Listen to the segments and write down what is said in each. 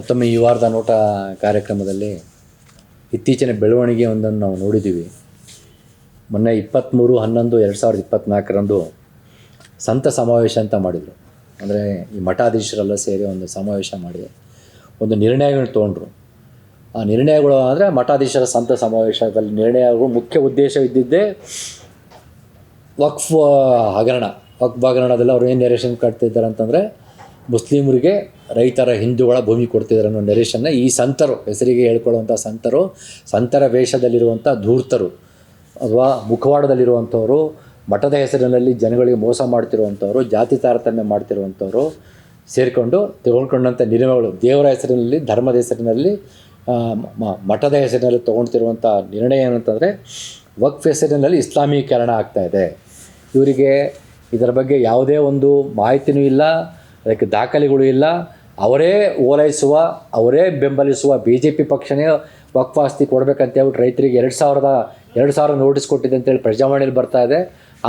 ಮತ್ತೊಮ್ಮೆ ಈ ವಾರದ ನೋಟ ಕಾರ್ಯಕ್ರಮದಲ್ಲಿ ಇತ್ತೀಚಿನ ಬೆಳವಣಿಗೆ ಒಂದನ್ನು ನಾವು ನೋಡಿದ್ದೀವಿ. ಮೊನ್ನೆ 23/11/2024 ಸಂತ ಸಮಾವೇಶ ಅಂತ ಮಾಡಿದರು. ಅಂದರೆ ಈ ಮಠಾಧೀಶರೆಲ್ಲ ಸೇರಿ ಒಂದು ಸಮಾವೇಶ ಮಾಡಿ ಒಂದು ನಿರ್ಣಯಗಳು ತೊಗೊಂಡ್ರು. ಆ ನಿರ್ಣಯಗಳು ಅಂದರೆ ಮಠಾಧೀಶರ ಸಂತ ಸಮಾವೇಶದಲ್ಲಿ ನಿರ್ಣಯಗಳು ಮುಖ್ಯ ಉದ್ದೇಶ ಇದ್ದಿದ್ದೇ ವಕ್ಫ್ ಹಗರಣದಲ್ಲಿ ಅವ್ರು ಏನು ನೆರೇಷನ್ ಕಟ್ತಿದ್ದಾರೆ ಅಂತಂದರೆ ಮುಸ್ಲಿಮರಿಗೆ ರೈತರ ಹಿಂದೂಗಳ ಭೂಮಿ ಕೊಡ್ತಿದ್ದಾರೆ ಅನ್ನೋ ನೆರೇಷನ್ನ ಈ ಸಂತರು, ಹೆಸರಿಗೆ ಹೇಳ್ಕೊಳ್ಳುವಂಥ ಸಂತರ ವೇಷದಲ್ಲಿರುವಂಥ ಧೂರ್ತರು ಅಥವಾ ಮುಖವಾಡದಲ್ಲಿರುವಂಥವರು, ಮಠದ ಹೆಸರಿನಲ್ಲಿ ಜನಗಳಿಗೆ ಮೋಸ ಮಾಡ್ತಿರುವಂಥವ್ರು, ಜಾತಿ ತಾರತಮ್ಯ ಮಾಡ್ತಿರುವಂಥವ್ರು ಸೇರಿಕೊಂಡು ತೆಗೆದುಕೊಂಡಂಥ ನಿರ್ಣಯಗಳು, ದೇವರ ಹೆಸರಿನಲ್ಲಿ, ಧರ್ಮದ ಹೆಸರಿನಲ್ಲಿ, ಮಠದ ಹೆಸರಿನಲ್ಲಿ ತೊಗೊಳ್ತಿರುವಂಥ ನಿರ್ಣಯ ಏನಂತಂದರೆ ವಕ್ಫ್ ಹೆಸರಿನಲ್ಲಿ ಇಸ್ಲಾಮೀಕರಣ ಆಗ್ತಾಯಿದೆ. ಇವರಿಗೆ ಇದರ ಬಗ್ಗೆ ಯಾವುದೇ ಒಂದು ಮಾಹಿತಿಯೂ ಇಲ್ಲ, ಅದಕ್ಕೆ ದಾಖಲೆಗಳು ಇಲ್ಲ. ಅವರೇ ಓಲೈಸುವ, ಅವರೇ ಬೆಂಬಲಿಸುವ BJP ಪಕ್ಷನೇ ವಕ್ಫ್ ಆಸ್ತಿ ಕೊಡಬೇಕಂತ ಹೇಳ್ಬಿಟ್ಟು ರೈತರಿಗೆ 2,000 ನೋಟಿಸ್ ಕೊಟ್ಟಿದೆ ಅಂತೇಳಿ ಪ್ರಜಾವಾಣಿಯಲ್ಲಿ ಬರ್ತಾ ಇದೆ.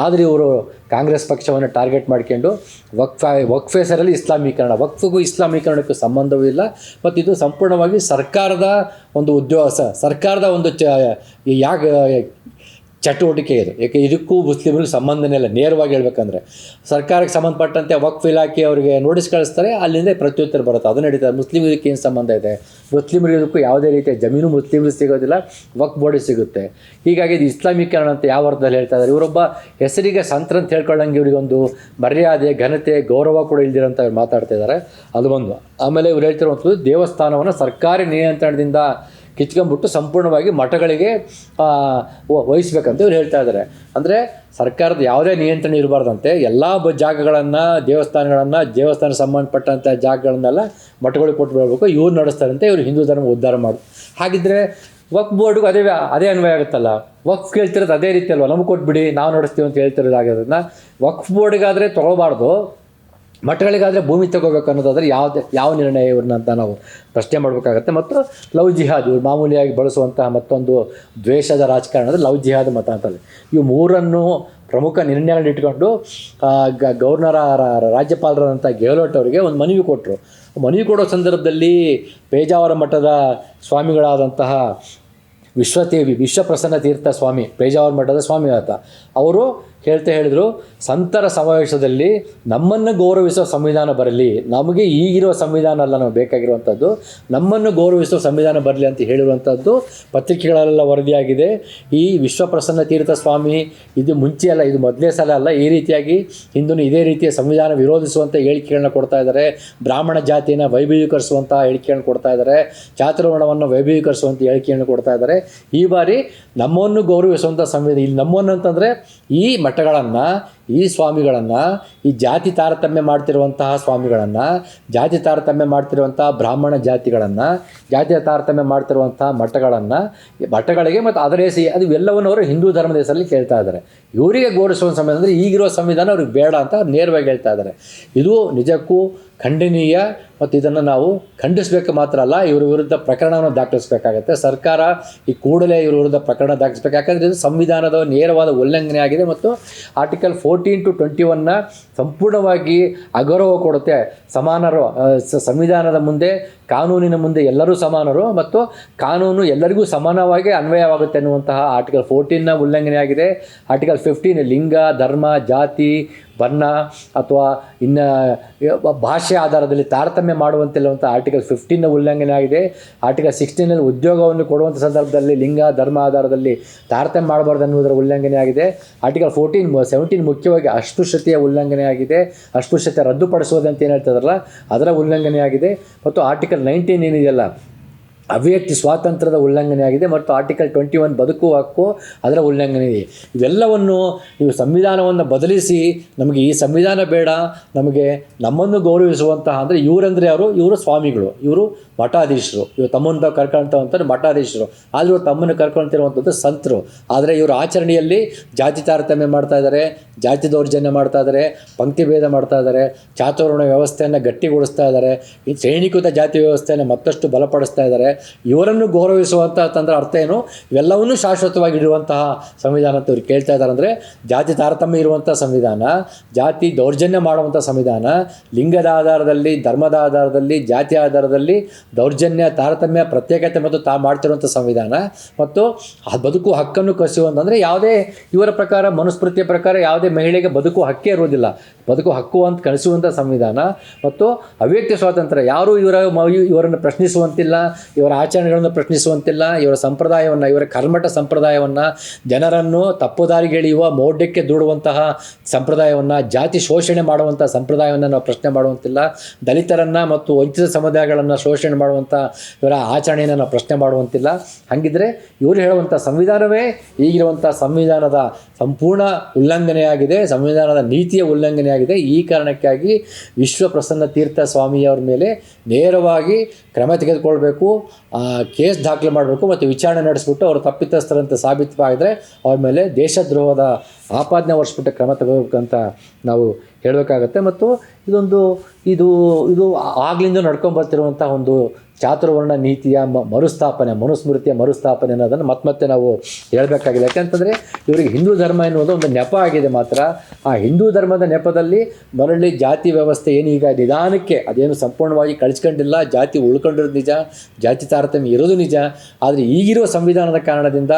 ಆದರೆ ಇವರು ಕಾಂಗ್ರೆಸ್ ಪಕ್ಷವನ್ನು ಟಾರ್ಗೆಟ್ ಮಾಡ್ಕೊಂಡು ವಕ್ಫ್ ಹೆಸರಲ್ಲಿ ಇಸ್ಲಾಮೀಕರಣ, ವಕ್ಫಿಗೂ ಇಸ್ಲಾಮೀಕರಣಕ್ಕೂ ಸಂಬಂಧವೂ ಇಲ್ಲ. ಮತ್ತು ಇದು ಸಂಪೂರ್ಣವಾಗಿ ಸರ್ಕಾರದ ಒಂದು ಸರ್ಕಾರದ ಒಂದು ಚಟುವಟಿಕೆ ಇದು. ಏಕೆ ಇದಕ್ಕೂ ಮುಸ್ಲಿಮರಿಗೆ ಸಂಬಂಧನೇ ಇಲ್ಲ. ನೇರವಾಗಿ ಹೇಳ್ಬೇಕಂದ್ರೆ ಸರ್ಕಾರಕ್ಕೆ ಸಂಬಂಧಪಟ್ಟಂತೆ ವಕ್ಫ್ ಇಲಾಖೆ ಅವರಿಗೆ ನೋಟಿಸ್ ಕಳಿಸ್ತಾರೆ, ಅಲ್ಲಿಂದ ಪ್ರತ್ಯುತ್ತರ ಬರುತ್ತೆ, ಅದು ನಡೀತದೆ. ಮುಸ್ಲಿಮರಿಗೆ ಏನು ಸಂಬಂಧ ಇದೆ? ಮುಸ್ಲಿಮರಿಗೆ ಇದಕ್ಕೂ ಯಾವುದೇ ರೀತಿಯ ಜಮೀನು ಮುಸ್ಲಿಮರಿಗೆ ಸಿಗೋದಿಲ್ಲ, ವಕ್ಫ್ ಬೋರ್ಡಿಗೆ ಸಿಗುತ್ತೆ. ಹೀಗಾಗಿ ಇದು ಇಸ್ಲಾಮೀಕರಣ ಅಂತ ಯಾವ ಅರ್ಥದಲ್ಲಿ ಹೇಳ್ತಾ ಇದ್ದಾರೆ? ಇವರೊಬ್ಬ ಹೆಸರಿಗೆ ಸಂತರ ಅಂತ ಹೇಳ್ಕೊಳ್ಳಂಗೆ ಇವರಿಗೊಂದು ಮರ್ಯಾದೆ, ಘನತೆ, ಗೌರವ ಕೂಡ ಇಲ್ದಿರೋಂಥ ಅವ್ರು ಮಾತಾಡ್ತಾ ಇದ್ದಾರೆ. ಅದು ಒಂದು. ಆಮೇಲೆ ಇವ್ರು ಹೇಳ್ತಿರುವಂಥದ್ದು ದೇವಸ್ಥಾನವನ್ನು ಸರ್ಕಾರಿ ನಿಯಂತ್ರಣದಿಂದ ಕಿತ್ಕೊಂಡ್ಬಿಟ್ಟು ಸಂಪೂರ್ಣವಾಗಿ ಮಠಗಳಿಗೆ ವಹಿಸ್ಬೇಕಂತ ಇವ್ರು ಹೇಳ್ತಾ ಇದ್ದಾರೆ. ಅಂದರೆ ಸರ್ಕಾರದ ಯಾವುದೇ ನಿಯಂತ್ರಣ ಇರಬಾರ್ದಂತೆ, ಎಲ್ಲ ಜಾಗಗಳನ್ನು, ದೇವಸ್ಥಾನ ಸಂಬಂಧಪಟ್ಟಂಥ ಜಾಗಗಳನ್ನೆಲ್ಲ ಮಠಗಳಿಗೆ ಕೊಟ್ಟು ಬಿಡಬೇಕು, ಇವ್ರು ನಡೆಸ್ತಾರಂತೆ. ಇವರು ಹಿಂದೂ ಧರ್ಮ ಉದ್ಧಾರ ಮಾಡೋದು. ಹಾಗಿದ್ದರೆ ವಕ್ಫ್ ಬೋರ್ಡ್ಗೂ ಅದೇ ಅನ್ವಯ ಆಗುತ್ತಲ್ಲ. ವಕ್ಫ್ ಕೇಳ್ತಿರೋದು ಅದೇ ರೀತಿ ಅಲ್ವ, ನಮಗೆ ಕೊಟ್ಬಿಡಿ ನಾವು ನಡೆಸ್ತೀವಿ ಅಂತ ಹೇಳ್ತಿರೋದಾಗೋದನ್ನ ವಕ್ಫ್ ಬೋರ್ಡಿಗಾದರೆ ತೊಗೊಳ್ಬಾರ್ದು, ಮಠಗಳಿಗಾದರೆ ಭೂಮಿ ತಗೋಬೇಕು ಅನ್ನೋದಾದರೆ ಯಾವ ನಿರ್ಣಯ ಇವ್ರನ್ನ ಅಂತ ನಾವು ಪ್ರಶ್ನೆ ಮಾಡಬೇಕಾಗತ್ತೆ. ಮತ್ತು ಲವ್ ಜಿಹಾದ್, ಇವ್ರು ಮಾಮೂಲಿಯಾಗಿ ಬಳಸುವಂತಹ ಮತ್ತೊಂದು ದ್ವೇಷದ ರಾಜಕಾರಣದ ಲವ್ ಜಿಹಾದ್ ಮತ ಅಂತಲ್ಲಿ ಇವು ಮೂರನ್ನು ಪ್ರಮುಖ ನಿರ್ಣಯಗಳನ್ನ ಇಟ್ಕೊಂಡು ರಾಜ್ಯಪಾಲರಾದಂಥ ಗೆಹ್ಲೋಟ್ ಅವರಿಗೆ ಒಂದು ಮನವಿ ಕೊಟ್ಟರು. ಮನವಿ ಕೊಡೋ ಸಂದರ್ಭದಲ್ಲಿ ಪೇಜಾವರ ಮಠದ ಸ್ವಾಮಿಗಳಾದಂತಹ ವಿಶ್ವಪ್ರಸನ್ನ ತೀರ್ಥ ಸ್ವಾಮಿ, ಪೇಜಾವರ ಮಠದ ಸ್ವಾಮಿ ಆತ, ಅವರು ಹೇಳಿದರು, ಸಂತರ ಸಮಾವೇಶದಲ್ಲಿ ನಮ್ಮನ್ನು ಗೌರವಿಸೋ ಸಂವಿಧಾನ ಬರಲಿ, ನಮಗೆ ಈಗಿರೋ ಸಂವಿಧಾನ ಅಲ್ಲ ನಾವು ಬೇಕಾಗಿರುವಂಥದ್ದು, ನಮ್ಮನ್ನು ಗೌರವಿಸೋ ಸಂವಿಧಾನ ಬರಲಿ ಅಂತ ಹೇಳಿರುವಂಥದ್ದು ಪತ್ರಿಕೆಗಳೆಲ್ಲ ವರದಿಯಾಗಿದೆ. ಈ ವಿಶ್ವಪ್ರಸನ್ನ ತೀರ್ಥ ಸ್ವಾಮಿ ಇದು ಮುಂಚೆ ಅಲ್ಲ, ಇದು ಮೊದಲೇ ಸಲ ಅಲ್ಲ, ಈ ರೀತಿಯಾಗಿ ಹಿಂದೂ ಇದೇ ರೀತಿಯ ಸಂವಿಧಾನ ವಿರೋಧಿಸುವಂಥ ಹೇಳಿಕೆಗಳನ್ನ ಕೊಡ್ತಾ ಇದ್ದಾರೆ, ಬ್ರಾಹ್ಮಣ ಜಾತಿಯನ್ನು ವೈಭವೀಕರಿಸುವಂಥ ಹೇಳಿಕೆಗಳನ್ನ ಕೊಡ್ತಾ ಇದ್ದಾರೆ, ಚಾತುರ್ವರ್ಣವನ್ನು ವೈಭವೀಕರಿಸುವಂಥ ಹೇಳಿಕೆಯನ್ನು ಕೊಡ್ತಾ ಇದ್ದಾರೆ. ಈ ಬಾರಿ ನಮ್ಮನ್ನು ಗೌರವಿಸುವಂಥ ಸಂವಿಧಾನ, ಇಲ್ಲಿ ನಮ್ಮನ್ನು ಅಂತಂದರೆ ಈ ಮಠಗಳನ್ನು, ಈ ಸ್ವಾಮಿಗಳನ್ನು, ಈ ಜಾತಿ ತಾರತಮ್ಯ ಮಾಡ್ತಿರುವಂತಹ ಸ್ವಾಮಿಗಳನ್ನು, ಜಾತಿ ತಾರತಮ್ಯ ಮಾಡ್ತಿರುವಂಥ ಬ್ರಾಹ್ಮಣ ಜಾತಿಗಳನ್ನು, ಜಾತಿಯ ತಾರತಮ್ಯ ಮಾಡ್ತಿರುವಂಥ ಮಠಗಳಿಗೆ ಮತ್ತು ಅದರ ಅದು ಎಲ್ಲವನ್ನು ಅವರು ಹಿಂದೂ ಧರ್ಮದ ಹೆಸರಲ್ಲಿ ಕೇಳ್ತಾ ಇದ್ದಾರೆ. ಇವರಿಗೆ ಗೌರವಿಸುವ ಸಂವಿಧಾನ ಅಂದರೆ ಈಗಿರೋ ಸಂವಿಧಾನ ಅವ್ರಿಗೆ ಬೇಡ ಅಂತ ನೇರವಾಗಿ ಹೇಳ್ತಾ ಇದ್ದಾರೆ. ಇದು ನಿಜಕ್ಕೂ ಖಂಡನೀಯ. ಮತ್ತು ಇದನ್ನು ನಾವು ಖಂಡಿಸಬೇಕು ಮಾತ್ರ ಅಲ್ಲ, ಇವರ ವಿರುದ್ಧ ಪ್ರಕರಣವನ್ನು ದಾಖಲಿಸಬೇಕಾಗತ್ತೆ. ಸರ್ಕಾರ ಈ ಕೂಡಲೇ ಇವರ ವಿರುದ್ಧ ಪ್ರಕರಣ ದಾಖಲಿಸಬೇಕು. ಯಾಕಂದರೆ ಇದು ಸಂವಿಧಾನದ ನೇರವಾದ ಉಲ್ಲಂಘನೆ ಆಗಿದೆ ಮತ್ತು ಆರ್ಟಿಕಲ್ 14 to 21 ಸಂಪೂರ್ಣವಾಗಿ ಅಗೌರವ ಕೊಡುತ್ತೆ. ಸಮಾನರು, ಸಂವಿಧಾನದ ಮುಂದೆ, ಕಾನೂನಿನ ಮುಂದೆ ಎಲ್ಲರೂ ಸಮಾನರು ಮತ್ತು ಕಾನೂನು ಎಲ್ಲರಿಗೂ ಸಮಾನವಾಗಿ ಅನ್ವಯವಾಗುತ್ತೆ ಅನ್ನುವಂತಹ ಆರ್ಟಿಕಲ್ 14ನ ಉಲ್ಲಂಘನೆ ಆಗಿದೆ. ಆರ್ಟಿಕಲ್ 15 ಲಿಂಗ, ಧರ್ಮ, ಜಾತಿ, ಬಣ್ಣ ಅಥವಾ ಇನ್ನು ಭಾಷೆ ಆಧಾರದಲ್ಲಿ ತಾರತಮ್ಯ ಮಾಡುವಂತಿಲ್ಲವಂಥ ಆರ್ಟಿಕಲ್ 15ನ ಉಲ್ಲಂಘನೆ ಆಗಿದೆ. ಆರ್ಟಿಕಲ್ 16ನಲ್ಲಿ ಉದ್ಯೋಗವನ್ನು ಕೊಡುವಂಥ ಸಂದರ್ಭದಲ್ಲಿ ಲಿಂಗ, ಧರ್ಮ ಆಧಾರದಲ್ಲಿ ತಾರತಮ್ಯ ಮಾಡಬಾರ್ದು ಅನ್ನೋದರ ಉಲ್ಲಂಘನೆ ಆಗಿದೆ. ಆರ್ಟಿಕಲ್ 17 ಮುಖ್ಯವಾಗಿ ಅಸ್ಪೃಶ್ಯತೆಯ ಉಲ್ಲಂಘನೆ ಆಗಿದೆ. ಅಸ್ಪೃಶ್ಯತೆ ರದ್ದುಪಡಿಸುವುದಂತ ಏನು ಹೇಳ್ತದಲ್ಲ ಅದರ ಉಲ್ಲಂಘನೆ ಆಗಿದೆ. ಮತ್ತು ಆರ್ಟಿಕಲ್ 19 ಏನಿದೆಯಲ್ಲ ಅಭಿವ್ಯಕ್ತಿ ಸ್ವಾತಂತ್ರ್ಯದ ಉಲ್ಲಂಘನೆ ಆಗಿದೆ. ಮತ್ತು ಆರ್ಟಿಕಲ್ 21 ಬದುಕುವ ಹಕ್ಕು ಅದರ ಉಲ್ಲಂಘನೆ ಇದೆ. ಇವೆಲ್ಲವನ್ನು ನೀವು ಸಂವಿಧಾನವನ್ನು ಬದಲಿಸಿ ನಮಗೆ ಈ ಸಂವಿಧಾನ ಬೇಡ, ನಮಗೆ ನಮ್ಮನ್ನು ಗೌರವಿಸುವಂತಹ ಅಂದರೆ ಇವರಂದರೆ ಇವರು ಸ್ವಾಮಿಗಳು, ಇವರು ಮಠಾಧೀಶರು, ಇವರು ತಮ್ಮನ್ನು ಕರ್ಕೊಳ್ತಾವಂತಾರೆ ಮಠಾಧೀಶರು, ಆದರೆ ಇವರು ತಮ್ಮನ್ನು ಕರ್ಕೊಳ್ತಿರುವಂಥದ್ದು ಸಂತರು. ಆದರೆ ಇವರು ಆಚರಣೆಯಲ್ಲಿ ಜಾತಿ ತಾರತಮ್ಯ ಮಾಡ್ತಾ ಇದ್ದಾರೆ, ಜಾತಿ ದೌರ್ಜನ್ಯ ಮಾಡ್ತಾ ಇದ್ದಾರೆ, ಪಂಕ್ತಿ ಭೇದ ಮಾಡ್ತಾ ಇದ್ದಾರೆ, ಚಾತುರ್ವರ್ಣ ವ್ಯವಸ್ಥೆಯನ್ನು ಗಟ್ಟಿಗೊಳಿಸ್ತಾ ಇದ್ದಾರೆ, ಈ ಶ್ರೇಣೀಕೃತ ಜಾತಿ ವ್ಯವಸ್ಥೆಯನ್ನು ಮತ್ತಷ್ಟು ಬಲಪಡಿಸ್ತಾ ಇದ್ದಾರೆ. ಇವರನ್ನು ಗೌರವಿಸುವಂಥ ತಂದ್ರೆ ಅರ್ಥ ಏನು? ಇವೆಲ್ಲವನ್ನೂ ಶಾಶ್ವತವಾಗಿಡುವಂತಹ ಸಂವಿಧಾನ ಅಂತ ಇವ್ರು ಕೇಳ್ತಾ ಇದ್ದಾರೆ. ಅಂದರೆ ಜಾತಿ ತಾರತಮ್ಯ ಇರುವಂಥ ಸಂವಿಧಾನ, ಜಾತಿ ದೌರ್ಜನ್ಯ ಮಾಡುವಂಥ ಸಂವಿಧಾನ, ಲಿಂಗದ ಆಧಾರದಲ್ಲಿ, ಧರ್ಮದ ಆಧಾರದಲ್ಲಿ, ಜಾತಿಯ ಆಧಾರದಲ್ಲಿ ದೌರ್ಜನ್ಯ, ತಾರತಮ್ಯ, ಪ್ರತ್ಯೇಕತೆ ಮತ್ತು ಮಾಡ್ತಿರುವಂಥ ಸಂವಿಧಾನ ಮತ್ತು ಆ ಬದುಕು ಹಕ್ಕನ್ನು ಕಸಿಯುವಂತಂದರೆ ಯಾವುದೇ ಇವರ ಪ್ರಕಾರ, ಮನುಸ್ಮೃತಿಯ ಪ್ರಕಾರ ಯಾವುದೇ ಮಹಿಳೆಗೆ ಬದುಕು ಹಕ್ಕೇ ಇರುವುದಿಲ್ಲ. ಬದುಕು ಹಕ್ಕು ಅಂತ ಕಳಿಸುವಂಥ ಸಂವಿಧಾನ ಮತ್ತು ಅವ್ಯಕ್ತ ಸ್ವಾತಂತ್ರ್ಯ. ಯಾರೂ ಇವರನ್ನು ಪ್ರಶ್ನಿಸುವಂತಿಲ್ಲ, ಇವರ ಆಚರಣೆಗಳನ್ನು ಪ್ರಶ್ನಿಸುವಂತಿಲ್ಲ, ಇವರ ಸಂಪ್ರದಾಯವನ್ನು, ಇವರ ಕರ್ಮಠ ಸಂಪ್ರದಾಯವನ್ನು, ಜನರನ್ನು ತಪ್ಪುದಾರಿಗೆಳೆಯುವ, ಮೌಢ್ಯಕ್ಕೆ ದೂಡುವಂತಹ ಸಂಪ್ರದಾಯವನ್ನು, ಜಾತಿ ಶೋಷಣೆ ಮಾಡುವಂಥ ಸಂಪ್ರದಾಯವನ್ನು ನಾವು ಪ್ರಶ್ನೆ ಮಾಡುವಂತಿಲ್ಲ. ದಲಿತರನ್ನು ಮತ್ತು ವಂಚಿತ ಸಮುದಾಯಗಳನ್ನು ಶೋಷಣೆ ಮಾಡುವಂಥ ಇವರ ಆಚರಣೆಯನ್ನು ನಾವು ಪ್ರಶ್ನೆ ಮಾಡುವಂತಿಲ್ಲ. ಹಾಗಿದ್ದರೆ ಇವರು ಹೇಳುವಂಥ ಸಂವಿಧಾನವೇ ಈಗಿರುವಂಥ ಸಂವಿಧಾನದ ಸಂಪೂರ್ಣ ಉಲ್ಲಂಘನೆಯಾಗಿದೆ, ಸಂವಿಧಾನದ ನೀತಿಯ ಉಲ್ಲಂಘನೆಯಾಗಿದೆ. ಈ ಕಾರಣಕ್ಕಾಗಿ ವಿಶ್ವಪ್ರಸನ್ನ ತೀರ್ಥ ಸ್ವಾಮಿಯವರ ಮೇಲೆ ನೇರವಾಗಿ ಕ್ರಮ ತೆಗೆದುಕೊಳ್ಬೇಕು, ಕೇಸ್ ದಾಖಲೆ ಮಾಡಬೇಕು ಮತ್ತು ವಿಚಾರಣೆ ನಡೆಸಿಬಿಟ್ಟು ಅವರು ತಪ್ಪಿತಸ್ಥರಂತೆ ಸಾಬೀತಾಗಿದ್ದರೆ ಅವ್ರ ಮೇಲೆ ದೇಶದ್ರೋಹದ ಆಪಾದನೆ ಹೊರಿಸ್ಬಿಟ್ಟು ಕ್ರಮ ತಗೋಬೇಕಂತ ನಾವು ಹೇಳಬೇಕಾಗತ್ತೆ. ಮತ್ತು ಇದು ಆಗ್ಲಿಂದ ನಡ್ಕೊಂಬರ್ತಿರುವಂಥ ಒಂದು ಚಾತುರ್ವರ್ಣ ನೀತಿಯ ಮರುಸ್ಥಾಪನೆ, ಮನುಸ್ಮೃತಿಯ ಮರುಸ್ಥಾಪನೆ ಅನ್ನೋದನ್ನು ಮತ್ತೆ ನಾವು ಹೇಳಬೇಕಾಗಿದೆ. ಯಾಕೆಂತಂದರೆ ಇವರಿಗೆ ಹಿಂದೂ ಧರ್ಮ ಎನ್ನುವುದು ಒಂದು ನೆಪ ಆಗಿದೆ. ಮಾತ್ರ ಆ ಹಿಂದೂ ಧರ್ಮದ ನೆಪದಲ್ಲಿ ಮರಳಿ ಜಾತಿ ವ್ಯವಸ್ಥೆ ಏನೀಗ ನಿಧಾನಕ್ಕೆ ಅದೇನು ಸಂಪೂರ್ಣವಾಗಿ ಕಳಿಸ್ಕೊಂಡಿಲ್ಲ, ಜಾತಿ ಉಳ್ಕೊಂಡಿರೋದು ನಿಜ, ಜಾತಿ ತಾರತಮ್ಯ ಇರೋದು ನಿಜ. ಆದರೆ ಈಗಿರುವ ಸಂವಿಧಾನದ ಕಾರಣದಿಂದ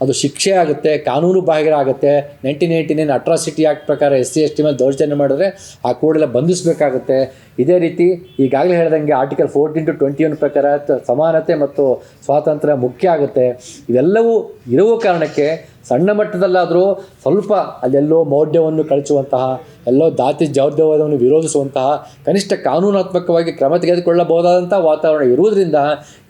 ಅದು ಶಿಕ್ಷೆ ಆಗುತ್ತೆ, ಕಾನೂನು ಬಾಹಿರ ಆಗುತ್ತೆ. 1989 ಅಟ್ರಾಸಿಟಿ ಆ್ಯಕ್ಟ್ ಪ್ರಕಾರ SC/ST ಮೇಲೆ ದೌರ್ಜನ್ಯ ಮಾಡಿದ್ರೆ ಆ ಕೂಡಲೇ ಬಂಧಿಸಬೇಕಾಗುತ್ತೆ. ಇದೇ ರೀತಿ ಈಗಾಗಲೇ ಹೇಳ್ದಂಗೆ ಆರ್ಟಿಕಲ್ 14 to 21 ಪ್ರಕಾರ ಸಮಾನತೆ ಮತ್ತು ಸ್ವಾತಂತ್ರ್ಯ ಮುಖ್ಯ ಆಗುತ್ತೆ. ಇವೆಲ್ಲವೂ ಇರುವ ಕಾರಣಕ್ಕೆ ಸಣ್ಣ ಮಟ್ಟದಲ್ಲಾದರೂ ಸ್ವಲ್ಪ ಅಲ್ಲೆಲ್ಲೋ ಮೌಢ್ಯವನ್ನು ಕಳಿಸುವಂತಹ, ಎಲ್ಲೋ ಜಾತಿ ಜವಾಬ್ದಾರಿಯನ್ನು ವಿರೋಧಿಸುವಂತಹ ಕನಿಷ್ಠ ಕಾನೂನಾತ್ಮಕವಾಗಿ ಕ್ರಮ ತೆಗೆದುಕೊಳ್ಳಬಹುದಾದಂಥ ವಾತಾವರಣ ಇರುವುದರಿಂದ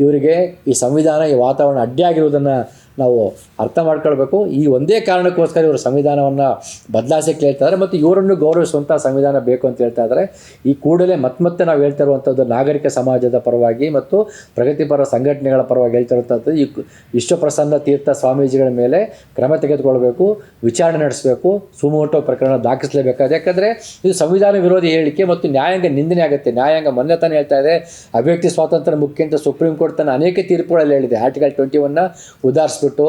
ಇವರಿಗೆ ಈ ಸಂವಿಧಾನ, ಈ ವಾತಾವರಣ ಅಡ್ಡಿಯಾಗಿರುವುದನ್ನು ನಾವು ಅರ್ಥ ಮಾಡ್ಕೊಳ್ಬೇಕು. ಈ ಒಂದೇ ಕಾರಣಕ್ಕೋಸ್ಕರ ಇವರು ಸಂವಿಧಾನವನ್ನು ಬದಲಾಯಿಸಕ್ಕೆ ಹೇಳ್ತಾ ಇದ್ದಾರೆ ಮತ್ತು ಇವರನ್ನು ಗೌರವಿಸುವಂಥ ಸಂವಿಧಾನ ಬೇಕು ಅಂತ ಹೇಳ್ತಾ ಇದ್ದಾರೆ. ಈ ಕೂಡಲೇ ಮತ್ತೆ ನಾವು ಹೇಳ್ತಾ ಇರುವಂಥದ್ದು ನಾಗರಿಕ ಸಮಾಜದ ಪರವಾಗಿ ಮತ್ತು ಪ್ರಗತಿಪರ ಸಂಘಟನೆಗಳ ಪರವಾಗಿ ಹೇಳ್ತಾ ಇರುವಂಥದ್ದು, ಈ ವಿಶ್ವಪ್ರಸನ್ನ ತೀರ್ಥ ಸ್ವಾಮೀಜಿಗಳ ಮೇಲೆ ಕ್ರಮ ತೆಗೆದುಕೊಳ್ಬೇಕು, ವಿಚಾರಣೆ ನಡೆಸಬೇಕು, ಸುಮೋಟೋ ಪ್ರಕರಣ ದಾಖಲಿಸಲೇಬೇಕಾದ. ಯಾಕಂದರೆ ಇದು ಸಂವಿಧಾನ ವಿರೋಧಿ ಹೇಳಿಕೆ ಮತ್ತು ನ್ಯಾಯಾಂಗ ನಿಂದನೆ ಆಗುತ್ತೆ. ನ್ಯಾಯಾಂಗ ಮೊನ್ನೆ ತಾನೇ ಹೇಳ್ತಾ ಇದೆ ಅಭಿವ್ಯಕ್ತಿ ಸ್ವಾತಂತ್ರ್ಯ ಮುಖ್ಯ ಅಂತ ಸುಪ್ರೀಂ ಕೋರ್ಟ್ ತನ್ನ ಅನೇಕ ತೀರ್ಪುಗಳಲ್ಲಿ ಹೇಳಿದೆ. ಆರ್ಟಿಕಲ್ 21 ಉದಾಹರಿಸ್ಬಿಟ್ಟು,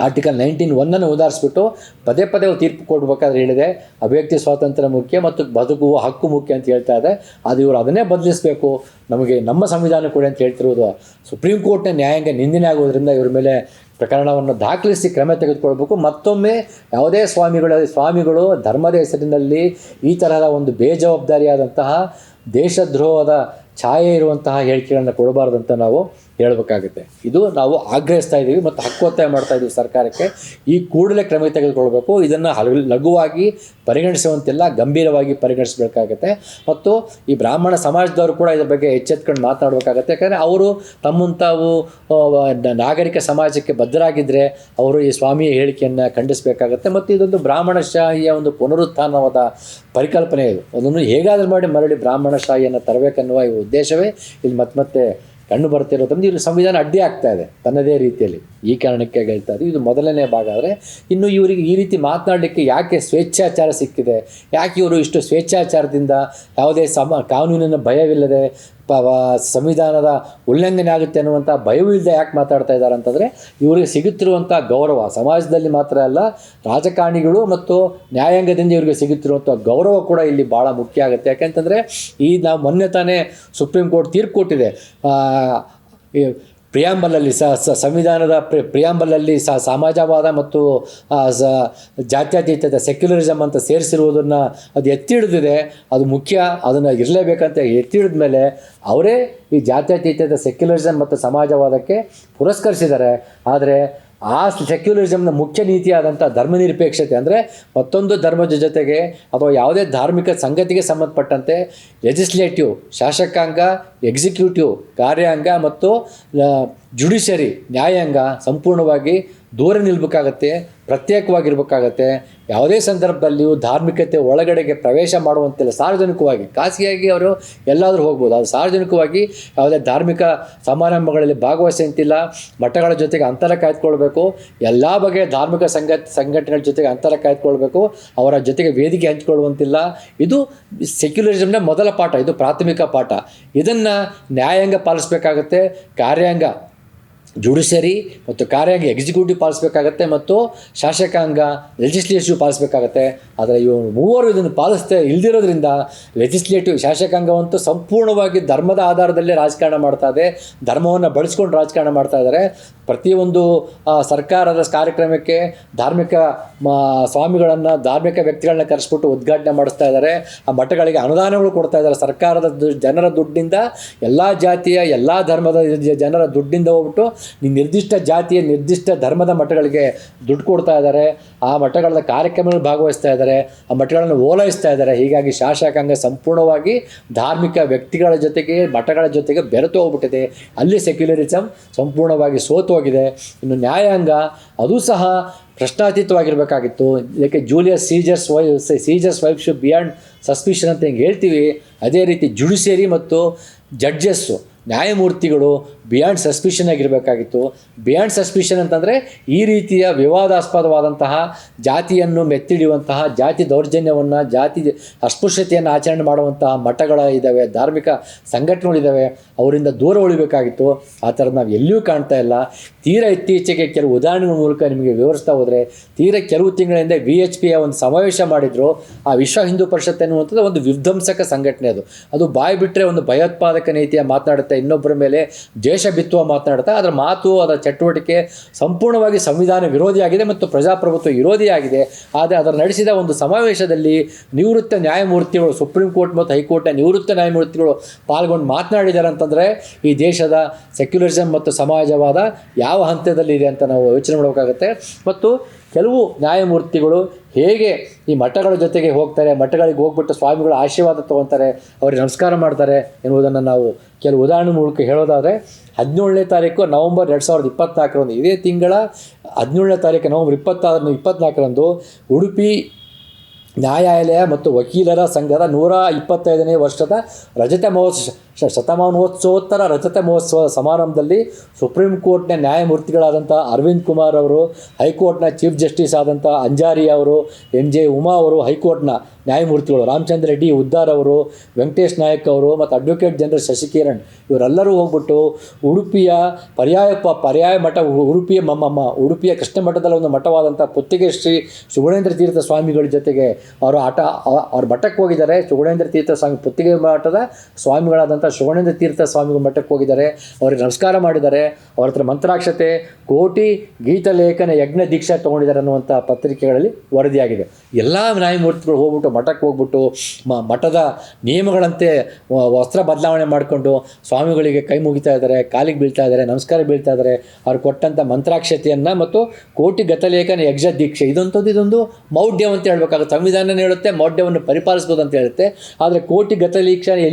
ಆರ್ಟಿಕಲ್ 19(1) ಉದಾಹರಿಸ್ಬಿಟ್ಟು ಪದೇ ತೀರ್ಪು ಕೊಡಬೇಕಾದ್ರೆ ಹೇಳಿದೆ ಅಭಿವ್ಯಕ್ತಿ ಸ್ವಾತಂತ್ರ್ಯ ಮುಖ್ಯ ಮತ್ತು ಬದುಕುವ ಹಕ್ಕು ಮುಖ್ಯ ಅಂತ ಹೇಳ್ತಾ ಇದೆ. ಅದು ಇವರು ಅದನ್ನೇ ಬದಲಿಸಬೇಕು, ನಮಗೆ ನಮ್ಮ ಸಂವಿಧಾನ ಕೊಡಿ ಅಂತ ಹೇಳ್ತಿರೋದು ಸುಪ್ರೀಂ ಕೋರ್ಟ್ನ ನ್ಯಾಯಾಂಗ ನಿಂದನೆ ಆಗೋದ್ರಿಂದ ಇವ್ರ ಮೇಲೆ ಪ್ರಕರಣವನ್ನು ದಾಖಲಿಸಿ ಕ್ರಮ ತೆಗೆದುಕೊಳ್ಬೇಕು. ಮತ್ತೊಮ್ಮೆ ಯಾವುದೇ ಸ್ವಾಮಿಗಳು ಧರ್ಮದ ಹೆಸರಿನಲ್ಲಿ ಈ ತರಹದ ಒಂದು ಬೇಜವಾಬ್ದಾರಿಯಾದಂತಹ ದೇಶದ್ರೋಹದ ಛಾಯೆ ಇರುವಂತಹ ಹೇಳಿಕೆಗಳನ್ನು ಕೊಡಬಾರ್ದಂತ ನಾವು ಹೇಳಬೇಕಾಗುತ್ತೆ. ಇದು ನಾವು ಆಗ್ರಹಿಸ್ತಾ ಇದ್ದೀವಿ ಮತ್ತು ಹಕ್ಕೊತ್ತಾಯ ಮಾಡ್ತಾ ಇದ್ದೀವಿ ಸರ್ಕಾರಕ್ಕೆ. ಈ ಕೂಡಲೇ ಕ್ರಮ ತೆಗೆದುಕೊಳ್ಬೇಕು. ಇದನ್ನು ಲಘುವಾಗಿ ಪರಿಗಣಿಸುವಂತಿಲ್ಲ, ಗಂಭೀರವಾಗಿ ಪರಿಗಣಿಸಬೇಕಾಗತ್ತೆ. ಮತ್ತು ಈ ಬ್ರಾಹ್ಮಣ ಸಮಾಜದವರು ಕೂಡ ಇದ್ರ ಬಗ್ಗೆ ಎಚ್ಚೆತ್ಕೊಂಡು ಮಾತನಾಡಬೇಕಾಗತ್ತೆ. ಯಾಕಂದರೆ ಅವರು ತಾವು ನಾಗರಿಕ ಸಮಾಜಕ್ಕೆ ಬದ್ಧರಾಗಿದ್ದರೆ ಅವರು ಈ ಸ್ವಾಮಿಯ ಹೇಳಿಕೆಯನ್ನು ಖಂಡಿಸಬೇಕಾಗತ್ತೆ. ಮತ್ತು ಇದೊಂದು ಬ್ರಾಹ್ಮಣಶಾಹಿಯ ಒಂದು ಪುನರುತ್ಥಾನವಾದ ಪರಿಕಲ್ಪನೆ ಇದು. ಅದನ್ನು ಹೇಗಾದರೂ ಮಾಡಿ ಮರಳಿ ಬ್ರಾಹ್ಮಣಶಾಹಿಯನ್ನು ತರಬೇಕನ್ನುವ ಈ ಉದ್ದೇಶವೇ ಇಲ್ಲಿ ಮತ್ತೆ ಕಂಡು ಬರ್ತಿರೋದ್ರಿಂದ ಇಲ್ಲಿ ಸಂವಿಧಾನ ಅಡ್ಡಿ ಆಗ್ತಾ ಇದೆ ತನ್ನದೇ ರೀತಿಯಲ್ಲಿ. ಈ ಕಾರಣಕ್ಕೆ ಹೇಳ್ತಾ ಇದ್ದೀವಿ. ಇದು ಮೊದಲನೇ ಭಾಗ. ಆದರೆ ಇನ್ನು ಇವರಿಗೆ ಈ ರೀತಿ ಮಾತನಾಡಲಿಕ್ಕೆ ಯಾಕೆ ಸ್ವೇಚ್ಛಾಚಾರ ಸಿಕ್ಕಿದೆ, ಯಾಕೆ ಇವರು ಇಷ್ಟು ಸ್ವೇಚ್ಛಾಚಾರದಿಂದ ಯಾವುದೇ ಕಾನೂನಿನ ಭಯವಿಲ್ಲದೆ ಸಂವಿಧಾನದ ಉಲ್ಲಂಘನೆ ಆಗುತ್ತೆ ಅನ್ನುವಂಥ ಭಯವಿಲ್ಲದೆ ಯಾಕೆ ಮಾತಾಡ್ತಾ ಇದ್ದಾರೆ ಅಂತಂದರೆ ಇವರಿಗೆ ಸಿಗುತ್ತಿರುವಂಥ ಗೌರವ ಸಮಾಜದಲ್ಲಿ ಮಾತ್ರ ಅಲ್ಲ, ರಾಜಕಾರಣಿಗಳು ಮತ್ತು ನ್ಯಾಯಾಂಗದಿಂದ ಇವರಿಗೆ ಸಿಗುತ್ತಿರುವಂಥ ಗೌರವ ಕೂಡ ಇಲ್ಲಿ ಭಾಳ ಮುಖ್ಯ ಆಗುತ್ತೆ. ಯಾಕೆಂತಂದರೆ ನಾವು ಮೊನ್ನೆ ತಾನೇ ಸುಪ್ರೀಂ ಕೋರ್ಟ್ ತೀರ್ಪು ಕೊಟ್ಟಿದೆ. ಪ್ರಿಯಾಂಬಲಲ್ಲಿ ಸಂವಿಧಾನದ ಪ್ರಿಯಾಂಬಲಲ್ಲಿ ಸಮಾಜವಾದ ಮತ್ತು ಜಾತ್ಯತೀತದ ಸೆಕ್ಯುಲರಿಸಮ್ ಅಂತ ಸೇರಿಸಿರುವುದನ್ನು ಅದು ಎತ್ತಿ ಹಿಡಿದಿದೆ. ಅದು ಮುಖ್ಯ, ಅದನ್ನು ಇರಲೇಬೇಕಂತ ಎತ್ತಿ ಹಿಡಿದ ಮೇಲೆ ಅವರೇ ಈ ಜಾತ್ಯತೀತದ ಸೆಕ್ಯುಲರಿಸಮ್ ಮತ್ತು ಸಮಾಜವಾದಕ್ಕೆ ಪುರಸ್ಕರಿಸಿದ್ದಾರೆ. ಆದರೆ ಆ ಸೆಕ್ಯುಲರಿಸಮ್ನ ಮುಖ್ಯ ನೀತಿಯಾದಂಥ ಧರ್ಮನಿರಪೇಕ್ಷತೆ, ಅಂದರೆ ಮತ್ತೊಂದು ಧರ್ಮದ ಜೊತೆಗೆ ಅಥವಾ ಯಾವುದೇ ಧಾರ್ಮಿಕ ಸಂಗತಿಗೆ ಸಂಬಂಧಪಟ್ಟಂತೆ ಲೆಜಿಸ್ಲೇಟಿವ್ ಶಾಸಕಾಂಗ, ಎಕ್ಸಿಕ್ಯೂಟಿವ್ ಕಾರ್ಯಾಂಗ ಮತ್ತು ಜುಡಿಷರಿ ನ್ಯಾಯಾಂಗ ಸಂಪೂರ್ಣವಾಗಿ ದೂರ ನಿಲ್ಲಬೇಕಾಗತ್ತೆ, ಪ್ರತ್ಯೇಕವಾಗಿರ್ಬೇಕಾಗತ್ತೆ. ಯಾವುದೇ ಸಂದರ್ಭದಲ್ಲಿಯೂ ಧಾರ್ಮಿಕತೆ ಒಳಗಡೆಗೆ ಪ್ರವೇಶ ಮಾಡುವಂತಿಲ್ಲ. ಸಾರ್ವಜನಿಕವಾಗಿ, ಖಾಸಗಿಯಾಗಿ ಅವರು ಎಲ್ಲಾದರೂ ಹೋಗ್ಬೋದು, ಅದು ಸಾರ್ವಜನಿಕವಾಗಿ ಯಾವುದೇ ಧಾರ್ಮಿಕ ಸಮಾರಂಭಗಳಲ್ಲಿ ಭಾಗವಹಿಸಂತಿಲ್ಲ. ಮಠಗಳ ಜೊತೆಗೆ ಅಂತರ ಕಾಯ್ದುಕೊಳ್ಬೇಕು, ಎಲ್ಲ ಬಗೆಯ ಧಾರ್ಮಿಕ ಸಂಘಟನೆಗಳ ಜೊತೆಗೆ ಅಂತರ ಕಾಯ್ದುಕೊಳ್ಬೇಕು, ಅವರ ಜೊತೆಗೆ ವೇದಿಕೆ ಹಂಚಿಕೊಳ್ಳುವಂತಿಲ್ಲ. ಇದು ಸೆಕ್ಯುಲರಿಸಮ್ನ ಮೊದಲ ಪಾಠ, ಇದು ಪ್ರಾಥಮಿಕ ಪಾಠ. ಇದನ್ನು ನ್ಯಾಯಾಂಗ ಪಾಲಿಸಬೇಕಾಗತ್ತೆ, ಕಾರ್ಯಾಂಗ ಜುಡಿಷರಿ ಮತ್ತು ಕಾರ್ಯಾಂಗ ಎಕ್ಸಿಕ್ಯೂಟಿವ್ ಪಾಲಿಸಬೇಕಾಗತ್ತೆ ಮತ್ತು ಶಾಸಕಾಂಗ ಲೆಜಿಸ್ಲೇಟಿವ್ ಪಾಲಿಸಬೇಕಾಗತ್ತೆ. ಆದರೆ ಇವರು ಮೂವರು ಇದನ್ನು ಇಲ್ದಿರೋದ್ರಿಂದ ಶಾಸಕಾಂಗವಂತೂ ಸಂಪೂರ್ಣವಾಗಿ ಧರ್ಮದ ಆಧಾರದಲ್ಲೇ ರಾಜಕಾರಣ ಮಾಡ್ತಾ ಇದೆ, ಧರ್ಮವನ್ನು ಬಳಸ್ಕೊಂಡು ರಾಜಕಾರಣ ಮಾಡ್ತಾ ಇದ್ದಾರೆ. ಪ್ರತಿಯೊಂದು ಸರ್ಕಾರದ ಕಾರ್ಯಕ್ರಮಕ್ಕೆ ಧಾರ್ಮಿಕ ಸ್ವಾಮಿಗಳನ್ನು, ಧಾರ್ಮಿಕ ವ್ಯಕ್ತಿಗಳನ್ನ ಕರೆಸ್ಬಿಟ್ಟು ಉದ್ಘಾಟನೆ ಮಾಡಿಸ್ತಾ ಇದ್ದಾರೆ. ಆ ಮಠಗಳಿಗೆ ಅನುದಾನಗಳು ಕೊಡ್ತಾ ಇದ್ದಾರೆ. ಸರ್ಕಾರದ ಜನರ ದುಡ್ಡಿಂದ, ಎಲ್ಲ ಜಾತಿಯ ಎಲ್ಲ ಧರ್ಮದ ಜನರ ದುಡ್ಡಿಂದ ಹೋಗ್ಬಿಟ್ಟು ನಿರ್ದಿಷ್ಟ ಜಾತಿಯ ನಿರ್ದಿಷ್ಟ ಧರ್ಮದ ಮಠಗಳಿಗೆ ದುಡ್ಡು ಕೊಡ್ತಾ ಇದ್ದಾರೆ. ಆ ಮಠಗಳ ಕಾರ್ಯಕ್ರಮಗಳಲ್ಲಿ ಭಾಗವಹಿಸ್ತಾ ಇದ್ದಾರೆ, ಆ ಮಠಗಳನ್ನು ಓಲೈಸ್ತಾ ಇದ್ದಾರೆ. ಹೀಗಾಗಿ ಶಾಸಕಾಂಗ ಸಂಪೂರ್ಣವಾಗಿ ಧಾರ್ಮಿಕ ವ್ಯಕ್ತಿಗಳ ಜೊತೆಗೆ ಮಠಗಳ ಜೊತೆಗೆ ಬೆರೆತು ಹೋಗ್ಬಿಟ್ಟಿದೆ. ಅಲ್ಲಿ ಸೆಕ್ಯುಲರಿಸಮ್ ಸಂಪೂರ್ಣವಾಗಿ ಸೋತು ಹೋಗಿದೆ. ಇನ್ನು ನ್ಯಾಯಾಂಗ ಅದು ಸಹ ಪ್ರಶ್ನಾತೀತವಾಗಿರಬೇಕಾಗಿತ್ತು. ಇದಕ್ಕೆ ಜೂಲಿಯಸ್ ಸೀಜರ್ಸ್ ವೈಫ್ಶಿಪ್ ಬಿಯಾಂಡ್ ಸಸ್ಪಿಷನ್ ಅಂತ ಹಿಂಗೆ ಹೇಳ್ತೀವಿ. ಅದೇ ರೀತಿ ಜುಡಿಷಿಯರಿ ಮತ್ತು ಜಡ್ಜಸ್ಸು, ನ್ಯಾಯಮೂರ್ತಿಗಳು ಬಿಯಾಂಡ್ ಸಸ್ಪಿಷನ್ ಆಗಿರಬೇಕಾಗಿತ್ತು. ಬಿಯಾಂಡ್ ಸಸ್ಪಿಷನ್ ಅಂತಂದರೆ ಈ ರೀತಿಯ ವಿವಾದಾಸ್ಪದವಾದಂತಹ, ಜಾತಿಯನ್ನು ಮೆತ್ತಿಡಿಯುವಂತಹ, ಜಾತಿ ದೌರ್ಜನ್ಯವನ್ನು, ಜಾತಿ ಅಸ್ಪೃಶ್ಯತೆಯನ್ನು ಆಚರಣೆ ಮಾಡುವಂತಹ ಮಠಗಳ ಇದ್ದಾವೆ, ಧಾರ್ಮಿಕ ಸಂಘಟನೆಗಳಿದ್ದಾವೆ, ಅವರಿಂದ ದೂರ ಉಳಿಬೇಕಾಗಿತ್ತು. ಆ ಥರದ್ದು ನಾವು ಎಲ್ಲಿಯೂ ಕಾಣ್ತಾ ಇಲ್ಲ. ತೀರಾ ಇತ್ತೀಚೆಗೆ ಕೆಲವು ಉದಾಹರಣೆಗಳ ಮೂಲಕ ನಿಮಗೆ ವಿವರಿಸ್ತಾ ಹೋದರೆ, ಕೆಲವು ತಿಂಗಳಿಂದ VHPಯ ಒಂದು ಸಮಾವೇಶ ಮಾಡಿದರು. ಆ ವಿಶ್ವ ಹಿಂದೂ ಪರಿಷತ್ ಎನ್ನುವಂಥದ್ದು ಒಂದು ವಿಧ್ವಂಸಕ ಸಂಘಟನೆ. ಅದು ಬಾಯಿ ಬಿಟ್ಟರೆ ಒಂದು ಭಯೋತ್ಪಾದಕ ನೀತಿಯ ಮಾತನಾಡುತ್ತೆ, ಇನ್ನೊಬ್ಬರ ಮೇಲೆ ದೇಶ ಬಿತ್ತುವ ಮಾತನಾಡುತ್ತಾ. ಅದರ ಮಾತು, ಅದರ ಚಟುವಟಿಕೆ ಸಂಪೂರ್ಣವಾಗಿ ಸಂವಿಧಾನ ವಿರೋಧಿಯಾಗಿದೆ ಮತ್ತು ಪ್ರಜಾಪ್ರಭುತ್ವ ವಿರೋಧಿಯಾಗಿದೆ. ಆದರೆ ಅದರ ನಡೆಸಿದ ಒಂದು ಸಮಾವೇಶದಲ್ಲಿ ನಿವೃತ್ತ ನ್ಯಾಯಮೂರ್ತಿಗಳು, ಸುಪ್ರೀಂ ಕೋರ್ಟ್ ಮತ್ತು ಹೈಕೋರ್ಟ್ನ ನಿವೃತ್ತ ನ್ಯಾಯಮೂರ್ತಿಗಳು ಪಾಲ್ಗೊಂಡು ಮಾತನಾಡಿದ್ದಾರೆ ಅಂತಂದರೆ ಈ ದೇಶದ ಸೆಕ್ಯುಲರಿಸಮ್ ಮತ್ತು ಸಮಾಜವಾದ ಯಾವ ಹಂತದಲ್ಲಿದೆ ಅಂತ ನಾವು ಯೋಚನೆ ಮಾಡಬೇಕಾಗತ್ತೆ. ಮತ್ತು ಕೆಲವು ನ್ಯಾಯಮೂರ್ತಿಗಳು ಹೇಗೆ ಈ ಮಠಗಳ ಜೊತೆಗೆ ಹೋಗ್ತಾರೆ, ಮಠಗಳಿಗೆ ಹೋಗ್ಬಿಟ್ಟು ಸ್ವಾಮಿಗಳ ಆಶೀರ್ವಾದ ತೊಗೊತಾರೆ, ಅವ್ರಿಗೆ ನಮಸ್ಕಾರ ಮಾಡ್ತಾರೆ ಎನ್ನುವುದನ್ನು ನಾವು ಕೆಲವು ಉದಾಹರಣೆ ಮೂಲಕ ಹೇಳೋದಾದರೆ, 17ನೇ ತಾರೀಕು ನವಂಬರ್ 2024 ಇದೇ ತಿಂಗಳ 17ನೇ ತಾರೀಕು ನವಂಬರ್ 24 ಉಡುಪಿ ನ್ಯಾಯಾಲಯ ಮತ್ತು ವಕೀಲರ ಸಂಘದ 125ನೇ ವರ್ಷದ ಶತಮಾನೋತ್ಸವೋತ್ತರ ರಜತ ಮಹೋತ್ಸವ ಸಮಾರಂಭದಲ್ಲಿ ಸುಪ್ರೀಂ ಕೋರ್ಟ್ನ ನ್ಯಾಯಮೂರ್ತಿಗಳಾದಂಥ ಅರವಿಂದ್ ಕುಮಾರ್ ಅವರು, ಹೈಕೋರ್ಟ್ನ ಚೀಫ್ ಜಸ್ಟಿಸ್ ಆದಂಥ ಅಂಜಾರಿ ಅವರು, MJ ಉಮಾ ಅವರು, ಹೈಕೋರ್ಟ್ನ ನ್ಯಾಯಮೂರ್ತಿಗಳು ರಾಮಚಂದ್ರ ರೆಡ್ಡಿ ಉದ್ದಾರ್ ಅವರು, ವೆಂಕಟೇಶ್ ನಾಯಕ್ ಅವರು ಮತ್ತು ಅಡ್ವೊಕೇಟ್ ಜನರಲ್ ಶಶಿಕಿರಣ್ ಇವರೆಲ್ಲರೂ ಹೋಗ್ಬಿಟ್ಟು ಉಡುಪಿಯ ಪರ್ಯಾಯ ಮಠ, ಉಡುಪಿಯ ಕೃಷ್ಣ ಮಠದಲ್ಲಿ ಒಂದು ಮಠವಾದಂಥ ಪುತ್ತಿಗೆ ಶ್ರೀ ಸುಗುಣೇಂದ್ರ ತೀರ್ಥ ಸ್ವಾಮಿಗಳ ಜೊತೆಗೆ ಅವ್ರ ಮಠಕ್ಕೆ ಹೋಗಿದ್ದಾರೆ. ಸುಗುಣೇಂದ್ರ ತೀರ್ಥ ಸ್ವಾಮಿ, ಪುತ್ತಿಗೆ ಮಠದ ಸ್ವಾಮಿಗಳಾದಂಥ ಸುಗುಣೇಂದ್ರ ತೀರ್ಥ ಸ್ವಾಮಿಗಳ ಮಠಕ್ಕೆ ಹೋಗಿದ್ದಾರೆ. ಅವರಿಗೆ ನಮಸ್ಕಾರ ಮಾಡಿದ್ದಾರೆ. ಅವ್ರ ಹತ್ರ ಮಂತ್ರಾಕ್ಷತೆ, ಕೋಟಿ ಗೀತಲೇಖನ ಯಜ್ಞ ದೀಕ್ಷಾ ತೊಗೊಂಡಿದ್ದಾರೆ ಅನ್ನುವಂಥ ಪತ್ರಿಕೆಗಳಲ್ಲಿ ವರದಿಯಾಗಿದೆ. ಎಲ್ಲ ನ್ಯಾಯಮೂರ್ತಿಗಳು ಹೋಗ್ಬಿಟ್ಟು ಮಠಕ್ಕೆ ಹೋಗ್ಬಿಟ್ಟು ಮಠದ ನಿಯಮಗಳಂತೆ ವಸ್ತ್ರ ಬದಲಾವಣೆ ಮಾಡಿಕೊಂಡು ಸ್ವಾಮಿಗಳಿಗೆ ಕೈ ಮುಗಿತಾ ಇದ್ದಾರೆ, ಕಾಲಿಗೆ ಬೀಳ್ತಾ ಇದ್ದಾರೆ, ನಮಸ್ಕಾರ ಬೀಳ್ತಾ ಇದ್ದಾರೆ. ಅವ್ರು ಕೊಟ್ಟಂಥ ಮಂತ್ರಾಕ್ಷತೆಯನ್ನು ಮತ್ತು ಕೋಟಿ ಗತಲೇಖನ ಯಜ್ಞ ದೀಕ್ಷೆ ಇದೊಂದು ಮೌಢ್ಯ ಅಂತ ಹೇಳಬೇಕಾಗುತ್ತೆ. ಸಂವಿಧಾನ ಹೇಳುತ್ತೆ ಮೌಢ್ಯವನ್ನು ಪರಿಪಾಲಿಸ್ಬೋದು ಅಂತ ಹೇಳುತ್ತೆ. ಆದರೆ ಕೋಟಿ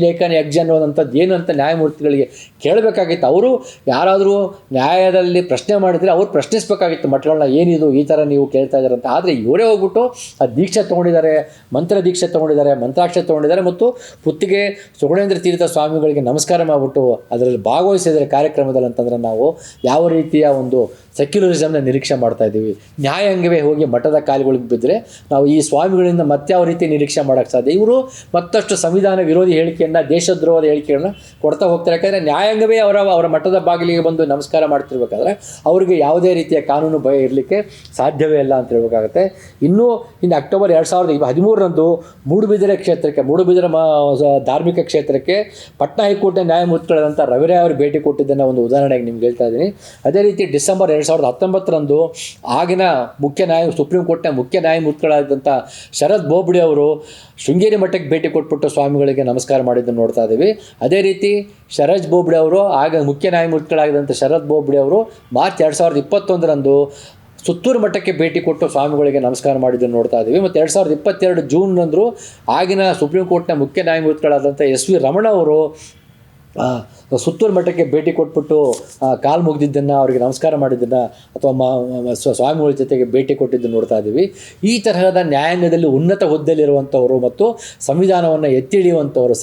ಲೇಖನ ಯಜ್ಞ ಅನ್ನೋದಂಥದ್ದು ಏನು ಅಂತ ನ್ಯಾಯಮೂರ್ತಿಗಳಿಗೆ ಕೇಳಬೇಕಾಗಿತ್ತು. ಅವರು ಯಾರಾದರೂ ನ್ಯಾಯದಲ್ಲಿ ಪ್ರಶ್ನೆ ಮಾಡಿದರೆ ಅವ್ರು ಪ್ರಶ್ನಿಸಬೇಕಾಗಿತ್ತು ಮಠಗಳನ್ನ, ಏನಿದು ಈ ಥರ ನೀವು ಕೇಳ್ತಾ ಇದ್ದಾರೆ ಅಂತ. ಆದರೆ ಇವರೇ ಹೋಗ್ಬಿಟ್ಟು ಆ ದೀಕ್ಷೆ ತೊಗೊಂಡಿದ್ದಾರೆ, ಮಂತ್ರ ದೀಕ್ಷೆ ತೊಗೊಂಡಿದ್ದಾರೆ, ಮಂತ್ರಾಕ್ಷತೆ ತೊಗೊಂಡಿದ್ದಾರೆ ಮತ್ತು ಪುತ್ತಿಗೆ ಸುಗುಣೇಂದ್ರ ತೀರ್ಥ ಸ್ವಾಮಿಗಳಿಗೆ ನಮಸ್ಕಾರ ಮಾಡಿಬಿಟ್ಟು ಅದರಲ್ಲಿ ಭಾಗವಹಿಸಿದರೆ ಕಾರ್ಯಕ್ರಮದಲ್ಲಿ ಅಂತಂದರೆ ನಾವು ಯಾವ ರೀತಿಯ ಒಂದು ಸೆಕ್ಯುಲರಿಸಮ್ನ ನಿರೀಕ್ಷೆ ಮಾಡ್ತಾ ಇದ್ದೀವಿ. ನ್ಯಾಯಾಂಗವೇ ಹೋಗಿ ಮಠದ ಕಾಲುಗಳಿಗೆ ಬಿದ್ದರೆ ನಾವು ಈ ಸ್ವಾಮಿಗಳಿಂದ ಮತ್ತೆ ಯಾವ ರೀತಿ ನಿರೀಕ್ಷೆ ಮಾಡೋಕ್ಕೆ ಸಾಧ್ಯ? ಇವರು ಮತ್ತಷ್ಟು ಸಂವಿಧಾನ ವಿರೋಧಿ ಹೇಳಿಕೆಯನ್ನು, ದೇಶದ್ರೋಹದ ಹೇಳಿಕೆಯನ್ನು ಕೊಡ್ತಾ ಹೋಗ್ತಾರೆ. ಯಾಕಂದರೆ ನ್ಯಾಯಾಂಗವೇ ಅವರ ಮಠದ ಬಾಗಿಲಿಗೆ ಬಂದು ನಮಸ್ಕಾರ ಮಾಡ್ತಿರ್ಬೇಕಾದ್ರೆ ಅವರಿಗೆ ಯಾವುದೇ ರೀತಿಯ ಕಾನೂನು ಭಯ ಇರಲಿಕ್ಕೆ ಸಾಧ್ಯವೇ ಇಲ್ಲ ಅಂತ ಹೇಳ್ಬೇಕಾಗತ್ತೆ. ಇನ್ನು ಅಕ್ಟೋಬರ್ 2013 ಮೂಡುಬಿದಿರೆ ಕ್ಷೇತ್ರಕ್ಕೆ, ಮೂಡುಬಿದಿರೆ ಧಾರ್ಮಿಕ ಕ್ಷೇತ್ರಕ್ಕೆ ಪಟ್ನಾ ಹೈಕೋರ್ಟ್ನ ನ್ಯಾಯಮೂರ್ತಿಗಳಾದಂಥ ರವಿರಾಯ್ ಅವರು ಭೇಟಿ ಕೊಟ್ಟಿದ್ದನ್ನು ಒಂದು ಉದಾಹರಣೆಗೆ ನಿಮ್ಗೆ ಹೇಳ್ತಾ ಇದ್ದೀನಿ. ಅದೇ ರೀತಿ ಡಿಸೆಂಬರ್ 2019 ಆಗಿನ ಸುಪ್ರೀಂ ಕೋರ್ಟ್ನ ಮುಖ್ಯ ನ್ಯಾಯಮೂರ್ತಿಗಳಾದಂಥ ಶರದ್ ಬೋಬ್ಡೆ ಅವರು ಶೃಂಗೇರಿ ಮಠಕ್ಕೆ ಭೇಟಿ ಕೊಟ್ಬಿಟ್ಟು ಸ್ವಾಮಿಗಳಿಗೆ ನಮಸ್ಕಾರ ಮಾಡಿದ್ದನ್ನು ನೋಡ್ತಾ ಇದ್ದೀವಿ. ಅದೇ ರೀತಿ ಶರದ್ ಬೋಬ್ಡೆ ಅವರು, ಆಗ ಮುಖ್ಯ ನ್ಯಾಯಮೂರ್ತಿಗಳಾಗಿದ್ದಂಥ ಶರದ್ ಬೋಬ್ಡೆ ಅವರು ಮಾರ್ಚ್ 2021 ಸುತ್ತೂರು ಮಠಕ್ಕೆ ಭೇಟಿ ಕೊಟ್ಟು ಸ್ವಾಮಿಗಳಿಗೆ ನಮಸ್ಕಾರ ಮಾಡಿದ್ದನ್ನು ನೋಡ್ತಾ ಇದ್ದೀವಿ. ಮತ್ತು 2022 ಜೂನ್ ಆಗಿನ ಸುಪ್ರೀಂ ಕೋರ್ಟ್ನ ಮುಖ್ಯ ನ್ಯಾಯಮೂರ್ತಿಗಳಾದಂಥ SV ರಮಣ ಅವರು ಸುತ್ತೂರು ಮಠಕ್ಕೆ ಭೇಟಿ ಕೊಟ್ಬಿಟ್ಟು ಕಾಲು ಮುಗಿದಿದ್ದನ್ನು, ಅವರಿಗೆ ನಮಸ್ಕಾರ ಮಾಡಿದ್ದನ್ನು ಅಥವಾ ಸ್ವಾಮಿಗಳ ಜೊತೆಗೆ ಭೇಟಿ ಕೊಟ್ಟಿದ್ದನ್ನು ನೋಡ್ತಾ ಇದ್ದೀವಿ. ಈ ತರಹದ ನ್ಯಾಯಾಂಗದಲ್ಲಿ ಉನ್ನತ ಹುದ್ದೆಯಲ್ಲಿರುವಂಥವರು ಮತ್ತು ಸಂವಿಧಾನವನ್ನು ಎತ್ತಿ ಹಿಡಿಯುವಂಥವರು,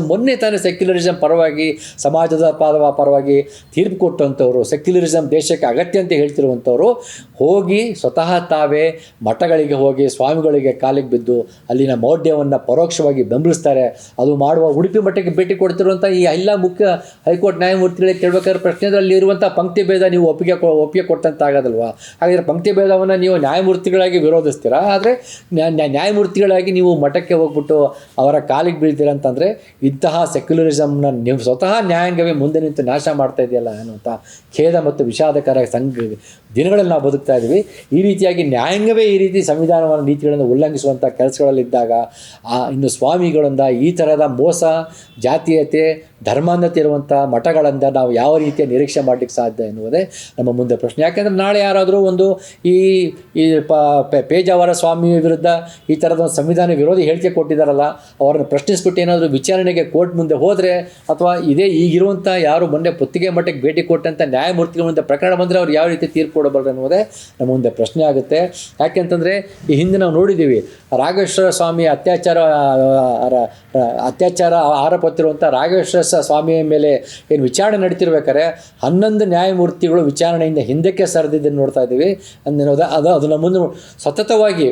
ಮೊನ್ನೆ ತಾನೇ ಸೆಕ್ಯುಲರಿಸಮ್ ಪರವಾಗಿ, ಸಮಾಜದ ಪರವಾಗಿ ತೀರ್ಪು ಕೊಟ್ಟಂಥವರು, ಸೆಕ್ಯುಲರಿಸಮ್ ದೇಶಕ್ಕೆ ಅಗತ್ಯ ಅಂತ ಹೇಳ್ತಿರುವಂಥವರು ಹೋಗಿ ಸ್ವತಃ ತಾವೇ ಮಠಗಳಿಗೆ ಹೋಗಿ ಸ್ವಾಮಿಗಳಿಗೆ ಕಾಲಿಗೆ ಬಿದ್ದು ಅಲ್ಲಿನ ಮೌಢ್ಯವನ್ನು ಪರೋಕ್ಷವಾಗಿ ಬೆಂಬಲಿಸ್ತಾರೆ. ಅದು ಮಾಡುವ ಉಡುಪಿ ಮಠಕ್ಕೆ ಭೇಟಿ ಕೊಡ್ತಿರುವಂಥ ಈ ಎಲ್ಲ ಮುಖ್ಯ ಹೈಕೋರ್ಟ್ ನ್ಯಾಯಮೂರ್ತಿಗಳಿಗೆ ಕೇಳಬೇಕಾದ್ರೆ ಪ್ರಶ್ನೆದಲ್ಲಿ ಇರುವಂಥ ಪಂಕ್ತಿ ಭೇದ ನೀವು ಒಪ್ಪಿಗೆ ಕೊಟ್ಟಂತ ಆಗೋದಲ್ವಾ? ಹಾಗಾದರೆ ಪಂಕ್ತಿ ಭೇದವನ್ನು ನೀವು ನ್ಯಾಯಮೂರ್ತಿಗಳಾಗಿ ವಿರೋಧಿಸ್ತೀರಾ, ಆದರೆ ನ್ಯಾಯಮೂರ್ತಿಗಳಾಗಿ ನೀವು ಮಠಕ್ಕೆ ಹೋಗ್ಬಿಟ್ಟು ಅವರ ಕಾಲಿಗೆ ಬೀಳ್ತೀರ ಅಂತಂದರೆ ಇಂತಹ ಸೆಕ್ಯುಲರಿಸಮ್ನ ನೀವು ಸ್ವತಃ ನ್ಯಾಯಾಂಗವೇ ಮುಂದೆ ನಿಂತು ನಾಶ ಮಾಡ್ತಾ ಇದೆಯಲ್ಲ ಅನ್ನುವಂಥ ಖೇದ ಮತ್ತು ವಿಷಾದಕರ ದಿನಗಳಲ್ಲಿ ನಾವು ಬದುಕ್ತಾ ಇದ್ದೀವಿ. ಈ ರೀತಿಯಾಗಿ ನ್ಯಾಯಾಂಗವೇ ಈ ರೀತಿ ಸಂವಿಧಾನವನ್ನು ನೀತಿಗಳನ್ನು ಉಲ್ಲಂಘಿಸುವಂಥ ಕೆಲಸಗಳಲ್ಲಿದ್ದಾಗ ಇನ್ನು ಸ್ವಾಮಿಗಳಿಂದ ಈ ಥರದ ಮೋಸ, ಜಾತೀಯತೆ, ಧರ್ಮಾಂಧತೆ ಇರುವಂಥ ಮಠಗಳಿಂದ ನಾವು ಯಾವ ರೀತಿಯ ನಿರೀಕ್ಷೆ ಮಾಡಲಿಕ್ಕೆ ಸಾಧ್ಯ ಎನ್ನುವುದೇ ನಮ್ಮ ಮುಂದೆ ಪ್ರಶ್ನೆ. ಯಾಕೆಂದರೆ ನಾಳೆ ಯಾರಾದರೂ ಒಂದು ಈ ಪೇಜಾವರ ಸ್ವಾಮಿ ವಿರುದ್ಧ ಈ ಥರದ ಒಂದು ಸಂವಿಧಾನ ವಿರೋಧಿ ಹೇಳಿಕೆ ಕೊಟ್ಟಿದ್ದಾರಲ್ಲ, ಅವರನ್ನು ಪ್ರಶ್ನಿಸ್ಬಿಟ್ಟು ಏನಾದರೂ ವಿಚಾರಣೆಗೆ ಕೋರ್ಟ್ ಮುಂದೆ ಹೋದರೆ, ಅಥವಾ ಈಗಿರುವಂಥ ಯಾರು ಮೊನ್ನೆ ಪುತ್ತಿಗೆ ಮಠಕ್ಕೆ ಭೇಟಿ ಕೊಟ್ಟಂಥ ನ್ಯಾಯಮೂರ್ತಿಗಳ ಮುಂದೆ ಪ್ರಕರಣ ಬಂದರೆ ಅವ್ರು ಯಾವ ರೀತಿ ತೀರ್ಪು ಕೊಡಬಾರ್ದು ಅನ್ನೋದೇ ನಮ್ಮ ಮುಂದೆ ಪ್ರಶ್ನೆ ಆಗುತ್ತೆ. ಯಾಕೆಂತಂದರೆ ಈ ಹಿಂದೆ ನಾವು ನೋಡಿದ್ದೀವಿ, ರಾಘವೇಶ್ವರ ಸ್ವಾಮಿ ಅತ್ಯಾಚಾರ ಆರೋಪ ಹೊತ್ತಿರುವಂಥ ರಾಘವೇಶ್ವರ ಸ್ವಾಮಿಯ ಮೇಲೆ ಏನು ವಿಚಾರಣೆ ನಡೀತಿರ್ಬೇಕಾದ್ರೆ 11 ನ್ಯಾಯಮೂರ್ತಿಗಳು ವಿಚಾರಣೆಯಿಂದ ಹಿಂದಕ್ಕೆ ಸರಿದಿದ್ದನ್ನು ನೋಡ್ತಾ ಇದ್ದೀವಿ. ಅದನ್ನು ಮುಂದೆ ಸತತವಾಗಿ